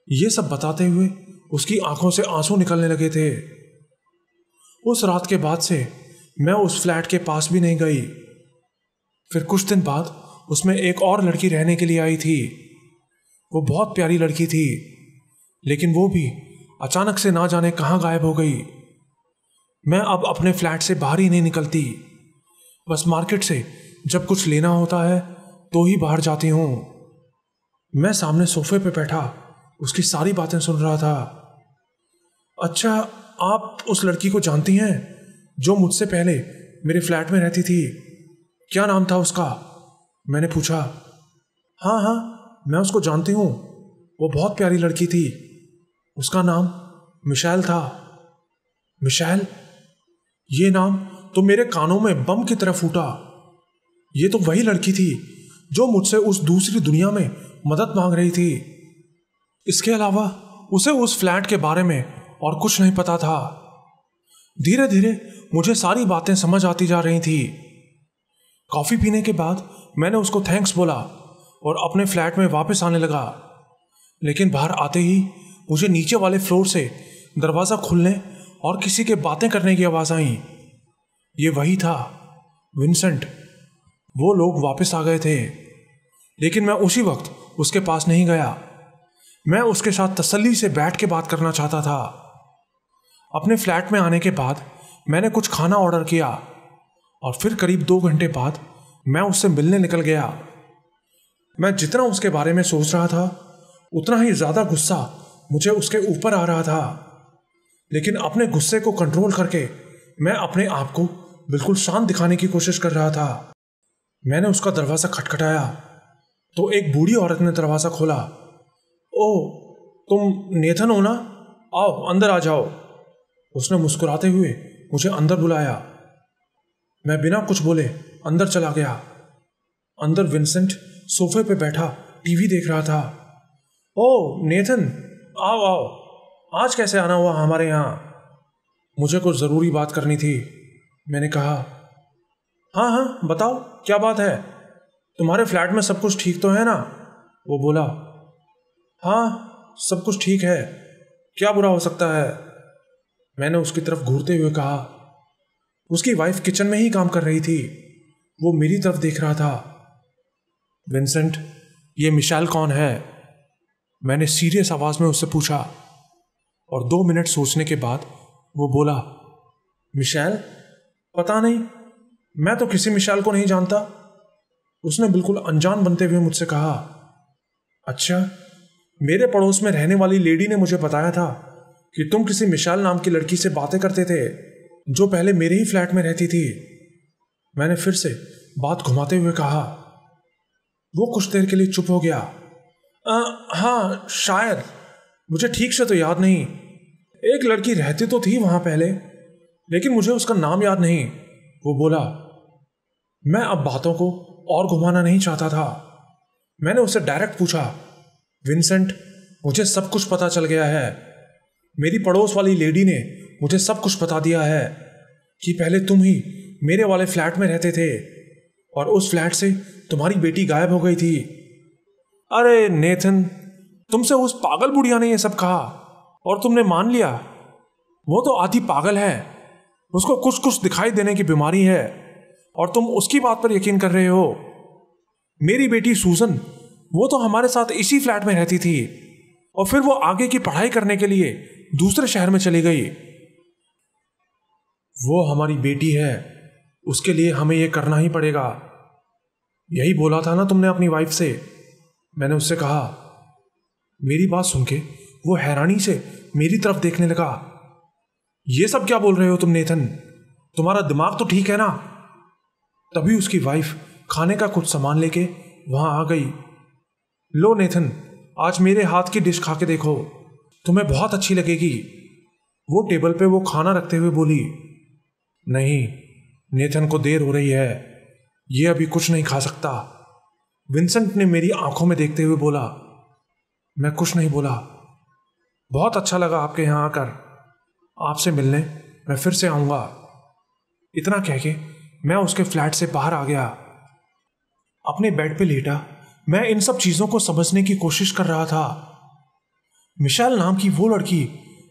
ये सब बताते हुए उसकी आंखों से आंसू निकलने लगे थे। उस रात के बाद से मैं उस फ्लैट के पास भी नहीं गई। फिर कुछ दिन बाद उसमें एक और लड़की रहने के लिए आई थी। वो बहुत प्यारी लड़की थी, लेकिन वो भी अचानक से ना जाने कहाँ गायब हो गई। मैं अब अपने फ्लैट से बाहर ही नहीं निकलती। बस मार्केट से जब कुछ लेना होता है तो ही बाहर जाती हूँ। मैं सामने सोफे पे बैठा उसकी सारी बातें सुन रहा था। अच्छा, आप उस लड़की को जानती हैं जो मुझसे पहले मेरे फ्लैट में रहती थी? क्या नाम था उसका? मैंने पूछा। हाँ हाँ, मैं उसको जानती हूँ, वो बहुत प्यारी लड़की थी। उसका नाम मिशेल था। मिशेल? ये नाम तो मेरे कानों में बम की तरह फूटा। ये तो वही लड़की थी जो मुझसे उस दूसरी दुनिया में मदद मांग रही थी। इसके अलावा उसे उस फ्लैट के बारे में और कुछ नहीं पता था। धीरे धीरे मुझे सारी बातें समझ आती जा रही थी। कॉफ़ी पीने के बाद मैंने उसको थैंक्स बोला और अपने फ्लैट में वापस आने लगा। लेकिन बाहर आते ही मुझे नीचे वाले फ्लोर से दरवाज़ा खुलने और किसी के बातें करने की आवाज़ आई। ये वही था, विंसेंट। वो लोग वापस आ गए थे, लेकिन मैं उसी वक्त उसके पास नहीं गया। मैं उसके साथ तसल्ली से बैठ के बात करना चाहता था। अपने फ्लैट में आने के बाद मैंने कुछ खाना ऑर्डर किया और फिर करीब 2 घंटे बाद मैं उससे मिलने निकल गया। मैं जितना उसके बारे में सोच रहा था उतना ही ज़्यादा गुस्सा मुझे उसके ऊपर आ रहा था। लेकिन अपने गुस्से को कंट्रोल करके मैं अपने आप को बिल्कुल शांत दिखाने की कोशिश कर रहा था। मैंने उसका दरवाज़ा खटखटाया तो एक बूढ़ी औरत ने दरवाज़ा खोला। ओह, तुम नेथन हो ना? आओ अंदर आ जाओ। उसने मुस्कुराते हुए मुझे अंदर बुलाया। मैं बिना कुछ बोले अंदर चला गया। अंदर विंसेंट सोफे पे बैठा टीवी देख रहा था। ओह नेथन, आओ आओ, आज कैसे आना हुआ हमारे यहाँ? मुझे कुछ ज़रूरी बात करनी थी, मैंने कहा। हाँ हाँ बताओ, क्या बात है? तुम्हारे फ्लैट में सब कुछ ठीक तो है ना? वो बोला। हाँ सब कुछ ठीक है, क्या बुरा हो सकता है? मैंने उसकी तरफ घूरते हुए कहा। उसकी वाइफ किचन में ही काम कर रही थी। वो मेरी तरफ देख रहा था। विंसेंट, ये मिशेल कौन है? मैंने सीरियस आवाज में उससे पूछा। और 2 मिनट सोचने के बाद वो बोला, मिशेल? पता नहीं, मैं तो किसी मिशेल को नहीं जानता। उसने बिल्कुल अनजान बनते हुए मुझसे कहा। अच्छा, मेरे पड़ोस में रहने वाली लेडी ने मुझे बताया था कि तुम किसी मिशेल नाम की लड़की से बातें करते थे जो पहले मेरे ही फ्लैट में रहती थी। मैंने फिर से बात घुमाते हुए कहा। वो कुछ देर के लिए चुप हो गया। हाँ, शायद, मुझे ठीक से तो याद नहीं। एक लड़की रहती तो थी वहां पहले, लेकिन मुझे उसका नाम याद नहीं। वो बोला। मैं अब बातों को और घुमाना नहीं चाहता था। मैंने उससे डायरेक्ट पूछा, विंसेंट, मुझे सब कुछ पता चल गया है। मेरी पड़ोस वाली लेडी ने मुझे सब कुछ बता दिया है कि पहले तुम ही मेरे वाले फ्लैट में रहते थे और उस फ्लैट से तुम्हारी बेटी गायब हो गई थी। अरे नेथन, तुमसे उस पागल बुढ़िया ने यह सब कहा और तुमने मान लिया? वो तो आधी पागल है, उसको कुछ कुछ दिखाई देने की बीमारी है और तुम उसकी बात पर यकीन कर रहे हो। मेरी बेटी सूजन, वो तो हमारे साथ इसी फ्लैट में रहती थी और फिर वो आगे की पढ़ाई करने के लिए दूसरे शहर में चली गई। वो हमारी बेटी है, उसके लिए हमें यह करना ही पड़ेगा। यही बोला था ना तुमने अपनी वाइफ से? मैंने उससे कहा। मेरी बात सुन के वो हैरानी से मेरी तरफ देखने लगा। ये सब क्या बोल रहे हो तुम नेथन? तुम्हारा दिमाग तो ठीक है ना? तभी उसकी वाइफ खाने का कुछ सामान लेके वहां आ गई। लो नेथन, आज मेरे हाथ की डिश खा के देखो, तुम्हें बहुत अच्छी लगेगी। वो टेबल पे वो खाना रखते हुए बोली। नहीं, नेथन को देर हो रही है, ये अभी कुछ नहीं खा सकता। विंसेंट ने मेरी आंखों में देखते हुए बोला। मैं कुछ नहीं बोला। बहुत अच्छा लगा आपके यहां आकर, आपसे मिलने मैं फिर से आऊंगा। इतना कह के मैं उसके फ्लैट से बाहर आ गया। अपने बेड पे लेटा मैं इन सब चीजों को समझने की कोशिश कर रहा था। मिशेल नाम की वो लड़की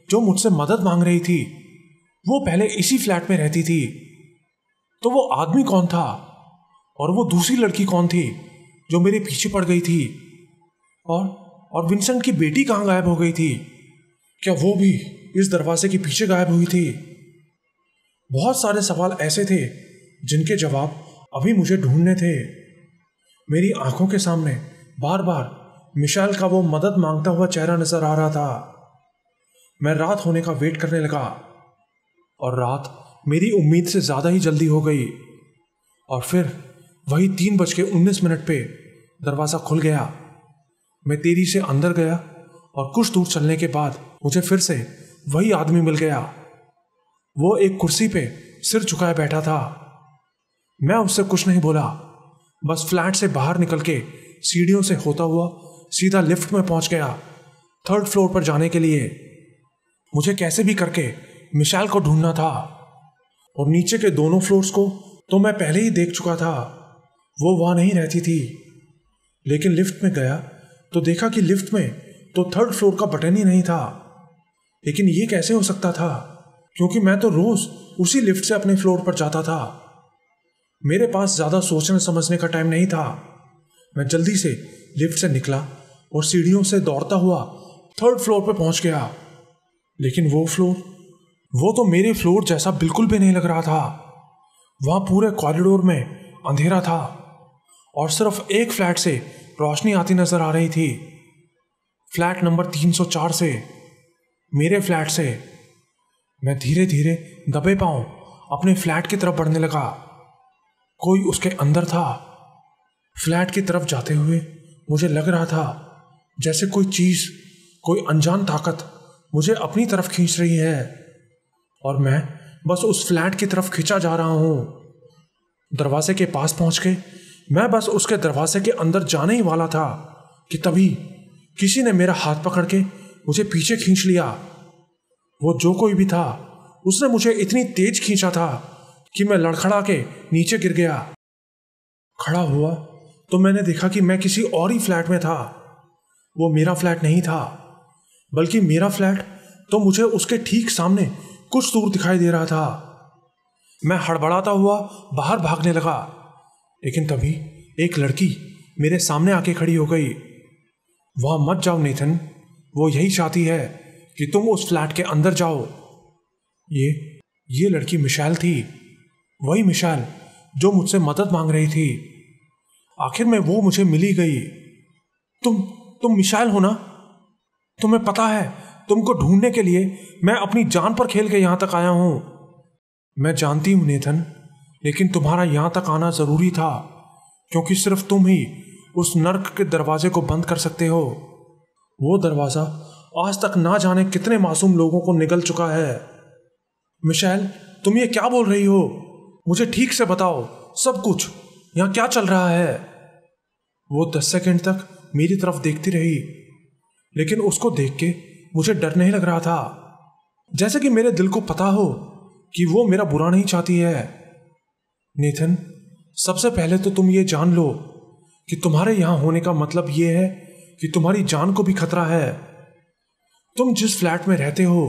जो मुझसे मदद मांग रही थी, वो पहले इसी फ्लैट में रहती थी। तो वो आदमी कौन था और वो दूसरी लड़की कौन थी जो मेरे पीछे पड़ गई थी? और विंसेंट की बेटी कहां गायब हो गई थी? क्या वो भी इस दरवाजे के पीछे गायब हुई थी? बहुत सारे सवाल ऐसे थे जिनके जवाब अभी मुझे ढूंढने थे। मेरी आंखों के सामने बार बार मिशेल का वो मदद मांगता हुआ चेहरा नजर आ रहा था। मैं रात होने का वेट करने लगा और रात मेरी उम्मीद से ज्यादा ही जल्दी हो गई। और फिर वही 3:19 पे दरवाजा खुल गया। मैं तेजी से अंदर गया और कुछ दूर चलने के बाद मुझे फिर से वही आदमी मिल गया। वो एक कुर्सी पे सिर झुकाए बैठा था। मैं उससे कुछ नहीं बोला, बस फ्लैट से बाहर निकल के सीढ़ियों से होता हुआ सीधा लिफ्ट में पहुंच गया, 3rd फ्लोर पर जाने के लिए। मुझे कैसे भी करके मिशेल को ढूंढना था और नीचे के दोनों फ्लोर्स को तो मैं पहले ही देख चुका था। वो वहां नहीं रहती थी। लेकिन लिफ्ट में गया तो देखा कि लिफ्ट में तो 3rd फ्लोर का बटन ही नहीं था। लेकिन ये कैसे हो सकता था, क्योंकि मैं तो रोज उसी लिफ्ट से अपने फ्लोर पर जाता था। मेरे पास ज्यादा सोचने समझने का टाइम नहीं था। मैं जल्दी से लिफ्ट से निकला और सीढ़ियों से दौड़ता हुआ 3rd फ्लोर पर पहुंच गया। लेकिन वो फ्लोर, वो तो मेरे फ्लोर जैसा बिल्कुल भी नहीं लग रहा था। वहां पूरे कॉरिडोर में अंधेरा था और सिर्फ एक फ्लैट से रोशनी आती नजर आ रही थी। फ्लैट नंबर 304 से, मेरे फ्लैट से। मैं धीरे धीरे दबे पांव अपने फ्लैट की तरफ बढ़ने लगा। कोई उसके अंदर था। फ्लैट की तरफ जाते हुए मुझे लग रहा था जैसे कोई चीज, कोई अनजान ताकत मुझे अपनी तरफ खींच रही है और मैं बस उस फ्लैट की तरफ खींचा जा रहा हूं। दरवाजे के पास पहुंच के मैं बस उसके दरवाजे के अंदर जाने ही वाला था कि तभी किसी ने मेरा हाथ पकड़ के मुझे पीछे खींच लिया। वो जो कोई भी था, उसने मुझे इतनी तेज खींचा था कि मैं लड़खड़ा के नीचे गिर गया। खड़ा हुआ तो मैंने देखा कि मैं किसी और ही फ्लैट में था। वो मेरा फ्लैट नहीं था, बल्कि मेरा फ्लैट तो मुझे उसके ठीक सामने कुछ दूर दिखाई दे रहा था। मैं हड़बड़ाता हुआ बाहर भागने लगा, लेकिन तभी एक लड़की मेरे सामने आके खड़ी हो गई। वहां मत जाओ नेथन, वो यही चाहती है कि तुम उस फ्लैट के अंदर जाओ। ये लड़की मिशेल थी, वही मिशेल जो मुझसे मदद मांग रही थी। आखिर में वो मुझे मिली गई। तुम मिशेल हो ना? तुम्हें पता है, तुमको ढूंढने के लिए मैं अपनी जान पर खेल के यहां तक आया हूं। मैं जानती हूं नेथन, लेकिन तुम्हारा यहां तक आना जरूरी था, क्योंकि सिर्फ तुम ही उस नर्क के दरवाजे को बंद कर सकते हो। वो दरवाजा आज तक ना जाने कितने मासूम लोगों को निगल चुका है। मिशेल, तुम ये क्या बोल रही हो? मुझे ठीक से बताओ सब कुछ, यहां क्या चल रहा है? वो 10 सेकंड तक मेरी तरफ देखती रही, लेकिन उसको देख के मुझे डर नहीं लग रहा था, जैसे कि मेरे दिल को पता हो कि वो मेरा बुरा नहीं चाहती है। नेथन, सबसे पहले तो तुम ये जान लो कि तुम्हारे यहां होने का मतलब ये है कि तुम्हारी जान को भी खतरा है। तुम जिस फ्लैट में रहते हो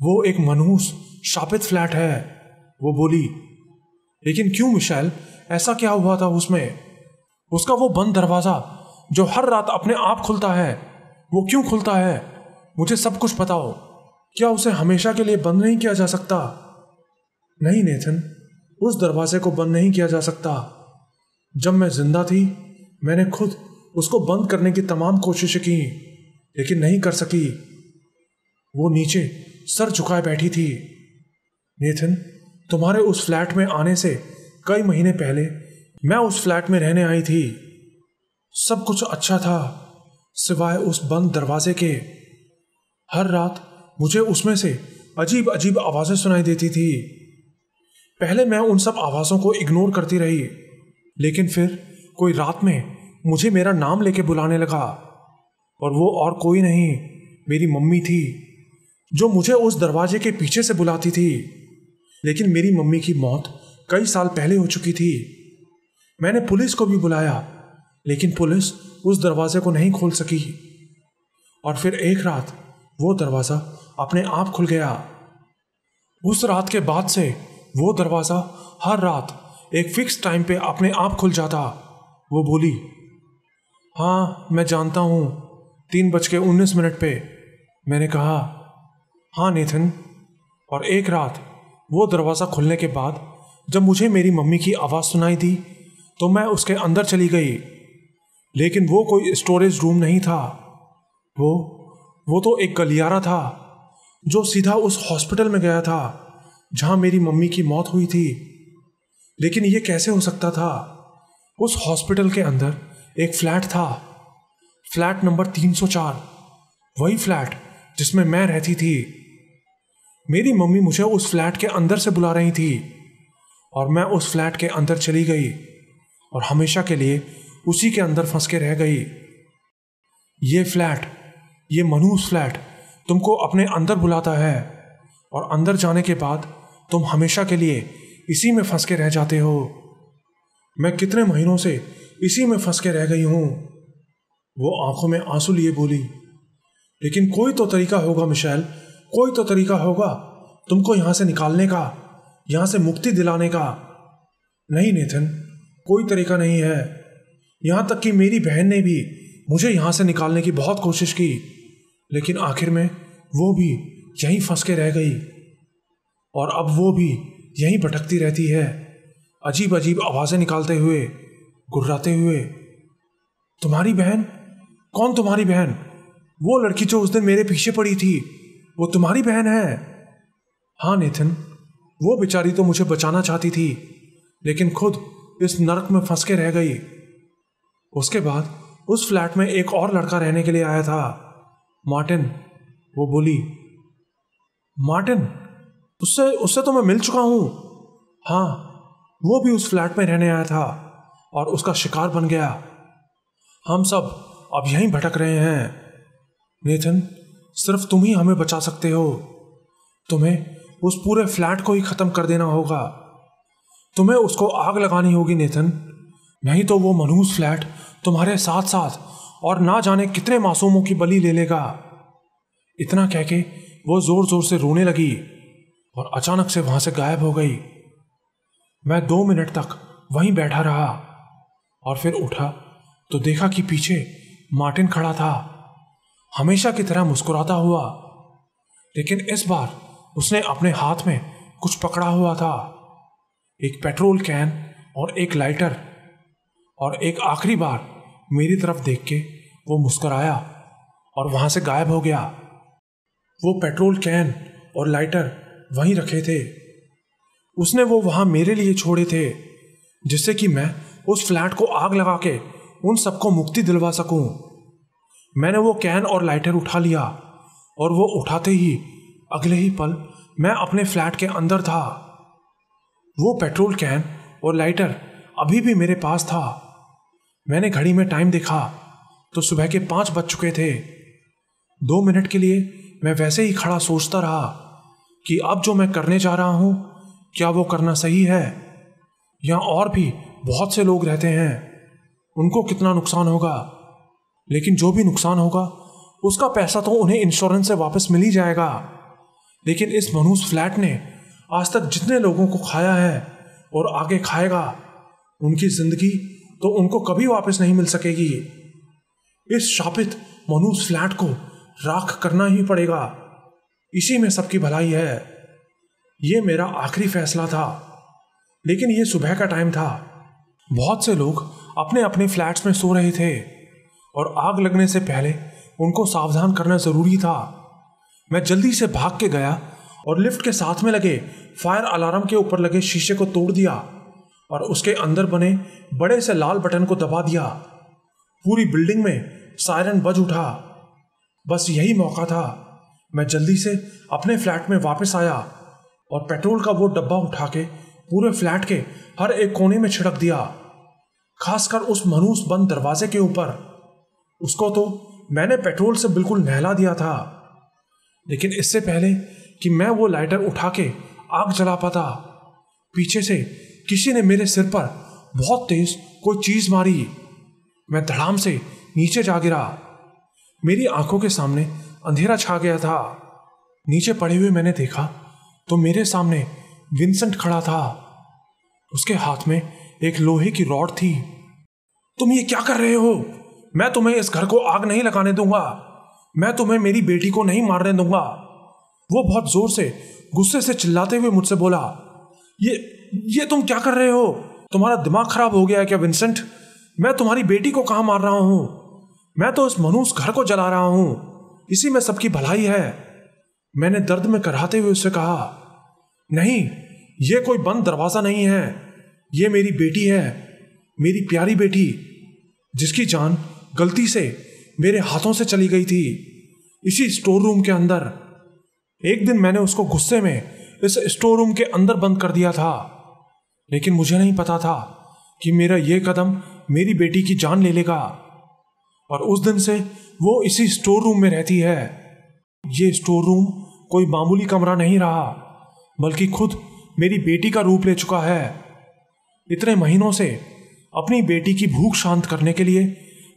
वो एक मनहूस शापित फ्लैट है, वो बोली। लेकिन क्यों मिशेल, ऐसा क्या हुआ था उसमें? उसका वो बंद दरवाजा जो हर रात अपने आप खुलता है, वो क्यों खुलता है? मुझे सब कुछ बताओ। क्या उसे हमेशा के लिए बंद नहीं किया जा सकता? नहीं नेथन, उस दरवाजे को बंद नहीं किया जा सकता। जब मैं जिंदा थी मैंने खुद उसको बंद करने की तमाम कोशिशें की, लेकिन नहीं कर सकी। वो नीचे सर झुकाए बैठी थी। नेथन, तुम्हारे उस फ्लैट में आने से कई महीने पहले मैं उस फ्लैट में रहने आई थी। सब कुछ अच्छा था सिवाय उस बंद दरवाजे के। हर रात मुझे उसमें से अजीब अजीब आवाजें सुनाई देती थी। पहले मैं उन सब आवाजों को इग्नोर करती रही, लेकिन फिर कोई रात में मुझे मेरा नाम लेके बुलाने लगा, और वो और कोई नहीं, मेरी मम्मी थी, जो मुझे उस दरवाजे के पीछे से बुलाती थी। लेकिन मेरी मम्मी की मौत कई साल पहले हो चुकी थी। मैंने पुलिस को भी बुलाया, लेकिन पुलिस उस दरवाजे को नहीं खोल सकी। और फिर एक रात वो दरवाजा अपने आप खुल गया। उस रात के बाद से वो दरवाजा हर रात एक फिक्स टाइम पे अपने आप खुल जाता। वो बोली, हाँ मैं जानता हूँ, 3:19 पे। मैंने कहा, हाँ नेथन। और एक रात वो दरवाज़ा खुलने के बाद जब मुझे मेरी मम्मी की आवाज़ सुनाई दी तो मैं उसके अंदर चली गई, लेकिन वो कोई स्टोरेज रूम नहीं था। वो तो एक गलियारा था जो सीधा उस हॉस्पिटल में गया था जहाँ मेरी मम्मी की मौत हुई थी। लेकिन ये कैसे हो सकता था? उस हॉस्पिटल के अंदर एक फ्लैट था, फ्लैट नंबर 304, वही फ्लैट जिसमें मैं रहती थी। मेरी मम्मी मुझे उस फ्लैट के अंदर से बुला रही थी, और मैं उस फ्लैट के अंदर चली गई और हमेशा के लिए उसी के अंदर फंस के रह गई। ये फ्लैट, ये मनहूस फ्लैट तुमको अपने अंदर बुलाता है, और अंदर जाने के बाद तुम हमेशा के लिए इसी में फंस के रह जाते हो। मैं कितने महीनों से इसी में फंस के रह गई हूं। वो आंखों में आंसू लिए बोली, लेकिन कोई तो तरीका होगा मिशेल, कोई तो तरीका होगा तुमको यहां से निकालने का, यहां से मुक्ति दिलाने का। नहीं नेथन, कोई तरीका नहीं है। यहां तक कि मेरी बहन ने भी मुझे यहां से निकालने की बहुत कोशिश की, लेकिन आखिर में वो भी यहीं फंस के रह गई, और अब वो भी यहीं भटकती रहती है, अजीब अजीब आवाजें निकालते हुए, गुर्राते हुए। तुम्हारी बहन? कौन तुम्हारी बहन? वो लड़की जो उस दिन मेरे पीछे पड़ी थी, वो तुम्हारी बहन है? हाँ नेथन, वो बेचारी तो मुझे बचाना चाहती थी, लेकिन खुद इस नरक में फंस के रह गई। उसके बाद उस फ्लैट में एक और लड़का रहने के लिए आया था, मार्टिन। वो बोली, मार्टिन? उससे तो मैं मिल चुका हूं। हाँ, वो भी उस फ्लैट में रहने आया था और उसका शिकार बन गया। हम सब अब यहीं भटक रहे हैं। नेथन, सिर्फ तुम ही हमें बचा सकते हो। तुम्हें उस पूरे फ्लैट को ही खत्म कर देना होगा। तुम्हें उसको आग लगानी होगी नेथन, नहीं तो वो मनहूस फ्लैट तुम्हारे साथ साथ और ना जाने कितने मासूमों की बलि ले लेगा। इतना कह के वो जोर जोर से रोने लगी और अचानक से वहां से गायब हो गई। मैं 2 मिनट तक वहीं बैठा रहा और फिर उठा तो देखा कि पीछे मार्टिन खड़ा था, हमेशा की तरह मुस्कुराता हुआ। लेकिन इस बार उसने अपने हाथ में कुछ पकड़ा हुआ था, एक पेट्रोल कैन और एक लाइटर। और एक आखिरी बार मेरी तरफ देख के वो मुस्कुराया और वहां से गायब हो गया। वो पेट्रोल कैन और लाइटर वहीं रखे थे। उसने वो वहां मेरे लिए छोड़े थे, जिससे कि मैं उस फ्लैट को आग लगा के उन सबको मुक्ति दिलवा सकूं। मैंने वो कैन और लाइटर उठा लिया और वो उठाते ही अगले ही पल मैं अपने फ्लैट के अंदर था। वो पेट्रोल कैन और लाइटर अभी भी मेरे पास था। मैंने घड़ी में टाइम देखा तो सुबह के 5 बज चुके थे। 2 मिनट के लिए मैं वैसे ही खड़ा सोचता रहा कि अब जो मैं करने जा रहा हूं, क्या वो करना सही है? यहाँ और भी बहुत से लोग रहते हैं, उनको कितना नुकसान होगा? लेकिन जो भी नुकसान होगा उसका पैसा तो उन्हें इंश्योरेंस से वापस मिल ही जाएगा। लेकिन इस मनहूस फ्लैट ने आज तक जितने लोगों को खाया है और आगे खाएगा, उनकी जिंदगी तो उनको कभी वापस नहीं मिल सकेगी। इस शापित मनहूस फ्लैट को राख करना ही पड़ेगा। इसी में सबकी भलाई है। ये मेरा आखिरी फैसला था। लेकिन ये सुबह का टाइम था। बहुत से लोग अपने अपने फ्लैट्स में सो रहे थे और आग लगने से पहले उनको सावधान करना जरूरी था। मैं जल्दी से भाग के गया और लिफ्ट के साथ में लगे फायर अलार्म के ऊपर लगे शीशे को तोड़ दिया और उसके अंदर बने बड़े से लाल बटन को दबा दिया। पूरी बिल्डिंग में सायरन बज उठा। बस यही मौका था। मैं जल्दी से अपने फ्लैट में वापस आया और पेट्रोल का वो डब्बा उठा के पूरे फ्लैट के हर एक कोने में छिड़क दिया, खासकर उस मनहूस बंद दरवाजे के ऊपर। उसको तो मैंने पेट्रोल से बिल्कुल नहला दिया था। लेकिन इससे पहले कि मैं वो लाइटर उठा के आग जला पाता, पीछे से किसी ने मेरे सिर पर बहुत तेज कोई चीज मारी। मैं धड़ाम से नीचे जा गिरा। मेरी आंखों के सामने अंधेरा छा गया था। नीचे पड़े हुए मैंने देखा तो मेरे सामने विंसेंट खड़ा था। उसके हाथ में एक लोहे की रॉड थी। तुम ये क्या कर रहे हो? मैं तुम्हें इस घर को आग नहीं लगाने दूंगा। मैं तुम्हें मेरी बेटी को नहीं मारने दूंगा। वो बहुत जोर से गुस्से से चिल्लाते हुए मुझसे बोला, ये तुम क्या कर रहे हो? तुम्हारा दिमाग खराब हो गया है क्या विंसेंट? मैं तुम्हारी बेटी को कहां मार रहा हूं? मैं तो इस मनहूस घर को जला रहा हूं। इसी में सबकी भलाई है। मैंने दर्द में कराहते हुए उससे कहा, नहीं, ये कोई बंद दरवाजा नहीं है। ये मेरी बेटी है, मेरी प्यारी बेटी, जिसकी जान गलती से मेरे हाथों से चली गई थी इसी स्टोर रूम के अंदर। एक दिन मैंने उसको गुस्से में इस स्टोर रूम के अंदर बंद कर दिया था। लेकिन मुझे नहीं पता था कि मेरा यह कदम मेरी बेटी की जान ले लेगा। और उस दिन से वो इसी स्टोर रूम में रहती है। ये स्टोर रूम कोई मामूली कमरा नहीं रहा, बल्कि खुद मेरी बेटी का रूप ले चुका है। इतने महीनों से अपनी बेटी की भूख शांत करने के लिए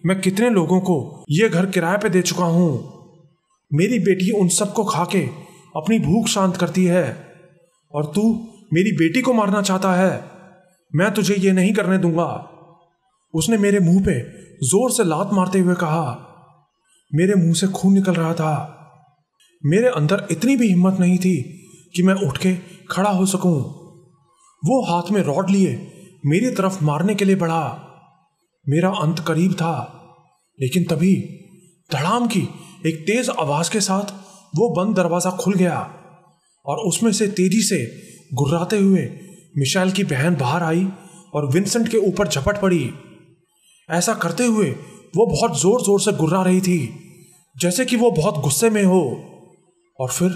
मैं कितने लोगों को यह घर किराए पे दे चुका हूं। मेरी बेटी उन सबको खा के अपनी भूख शांत करती है, और तू मेरी बेटी को मारना चाहता है। मैं तुझे ये नहीं करने दूंगा। उसने मेरे मुंह पे जोर से लात मारते हुए कहा। मेरे मुंह से खून निकल रहा था। मेरे अंदर इतनी भी हिम्मत नहीं थी कि मैं उठ के खड़ा हो सकूं। वो हाथ में रॉड लिए मेरी तरफ मारने के लिए बढ़ा। मेरा अंत करीब था। लेकिन तभी धड़ाम की एक तेज आवाज के साथ वो बंद दरवाजा खुल गया और उसमें से तेजी से गुर्राते हुए मिशेल की बहन बाहर आई और विंसेंट के ऊपर झपट पड़ी। ऐसा करते हुए वो बहुत जोर जोर से गुर्रा रही थी, जैसे कि वो बहुत गुस्से में हो। और फिर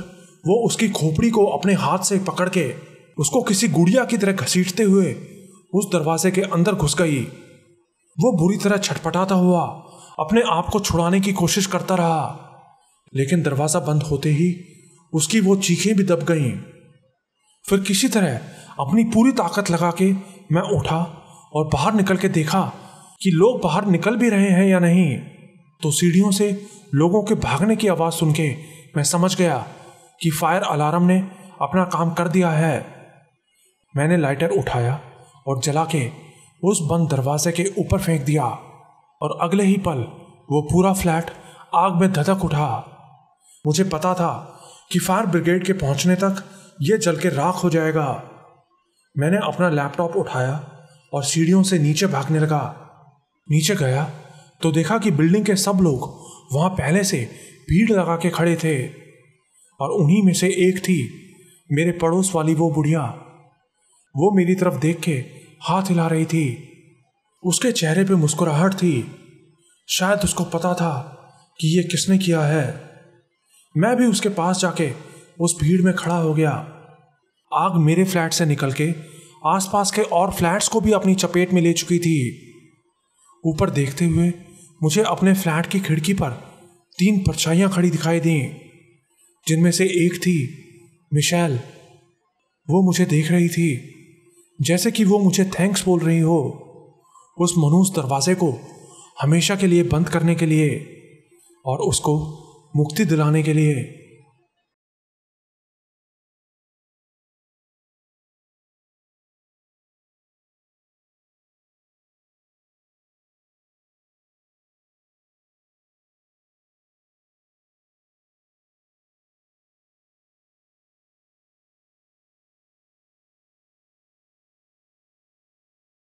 वो उसकी खोपड़ी को अपने हाथ से पकड़ के उसको किसी गुड़िया की तरह घसीटते हुए उस दरवाजे के अंदर घुस गई। वो बुरी तरह छटपटाता हुआ अपने आप को छुड़ाने की कोशिश करता रहा, लेकिन दरवाजा बंद होते ही उसकी वो चीखें भी दब गईं। फिर किसी तरह अपनी पूरी ताकत लगा के मैं उठा और बाहर निकल के देखा कि लोग बाहर निकल भी रहे हैं या नहीं। तो सीढ़ियों से लोगों के भागने की आवाज सुन के मैं समझ गया कि फायर अलार्म ने अपना काम कर दिया है। मैंने लाइटर उठाया और जला के उस बंद दरवाजे के ऊपर फेंक दिया और अगले ही पल वो पूरा फ्लैट आग में धधक उठा। मुझे पता था कि फायर ब्रिगेड के पहुंचने तक ये जल के राख हो जाएगा। मैंने अपना लैपटॉप उठाया और सीढ़ियों से नीचे भागने लगा। नीचे गया तो देखा कि बिल्डिंग के सब लोग वहां पहले से भीड़ लगा के खड़े थे और उन्हीं में से एक थी मेरे पड़ोस वाली वो बुढ़िया। वो मेरी तरफ देख के हाथ हिला रही थी। उसके चेहरे पे मुस्कुराहट थी। शायद उसको पता था कि ये किसने किया है। मैं भी उसके पास जाके उस भीड़ में खड़ा हो गया। आग मेरे फ्लैट से निकल के आसपास के और फ्लैट्स को भी अपनी चपेट में ले चुकी थी। ऊपर देखते हुए मुझे अपने फ्लैट की खिड़की पर 3 परछाइयां खड़ी दिखाई दी, जिनमें से एक थी मिशेल। वो मुझे देख रही थी जैसे कि वो मुझे थैंक्स बोल रही हो, उस मनहूस दरवाजे को हमेशा के लिए बंद करने के लिए और उसको मुक्ति दिलाने के लिए।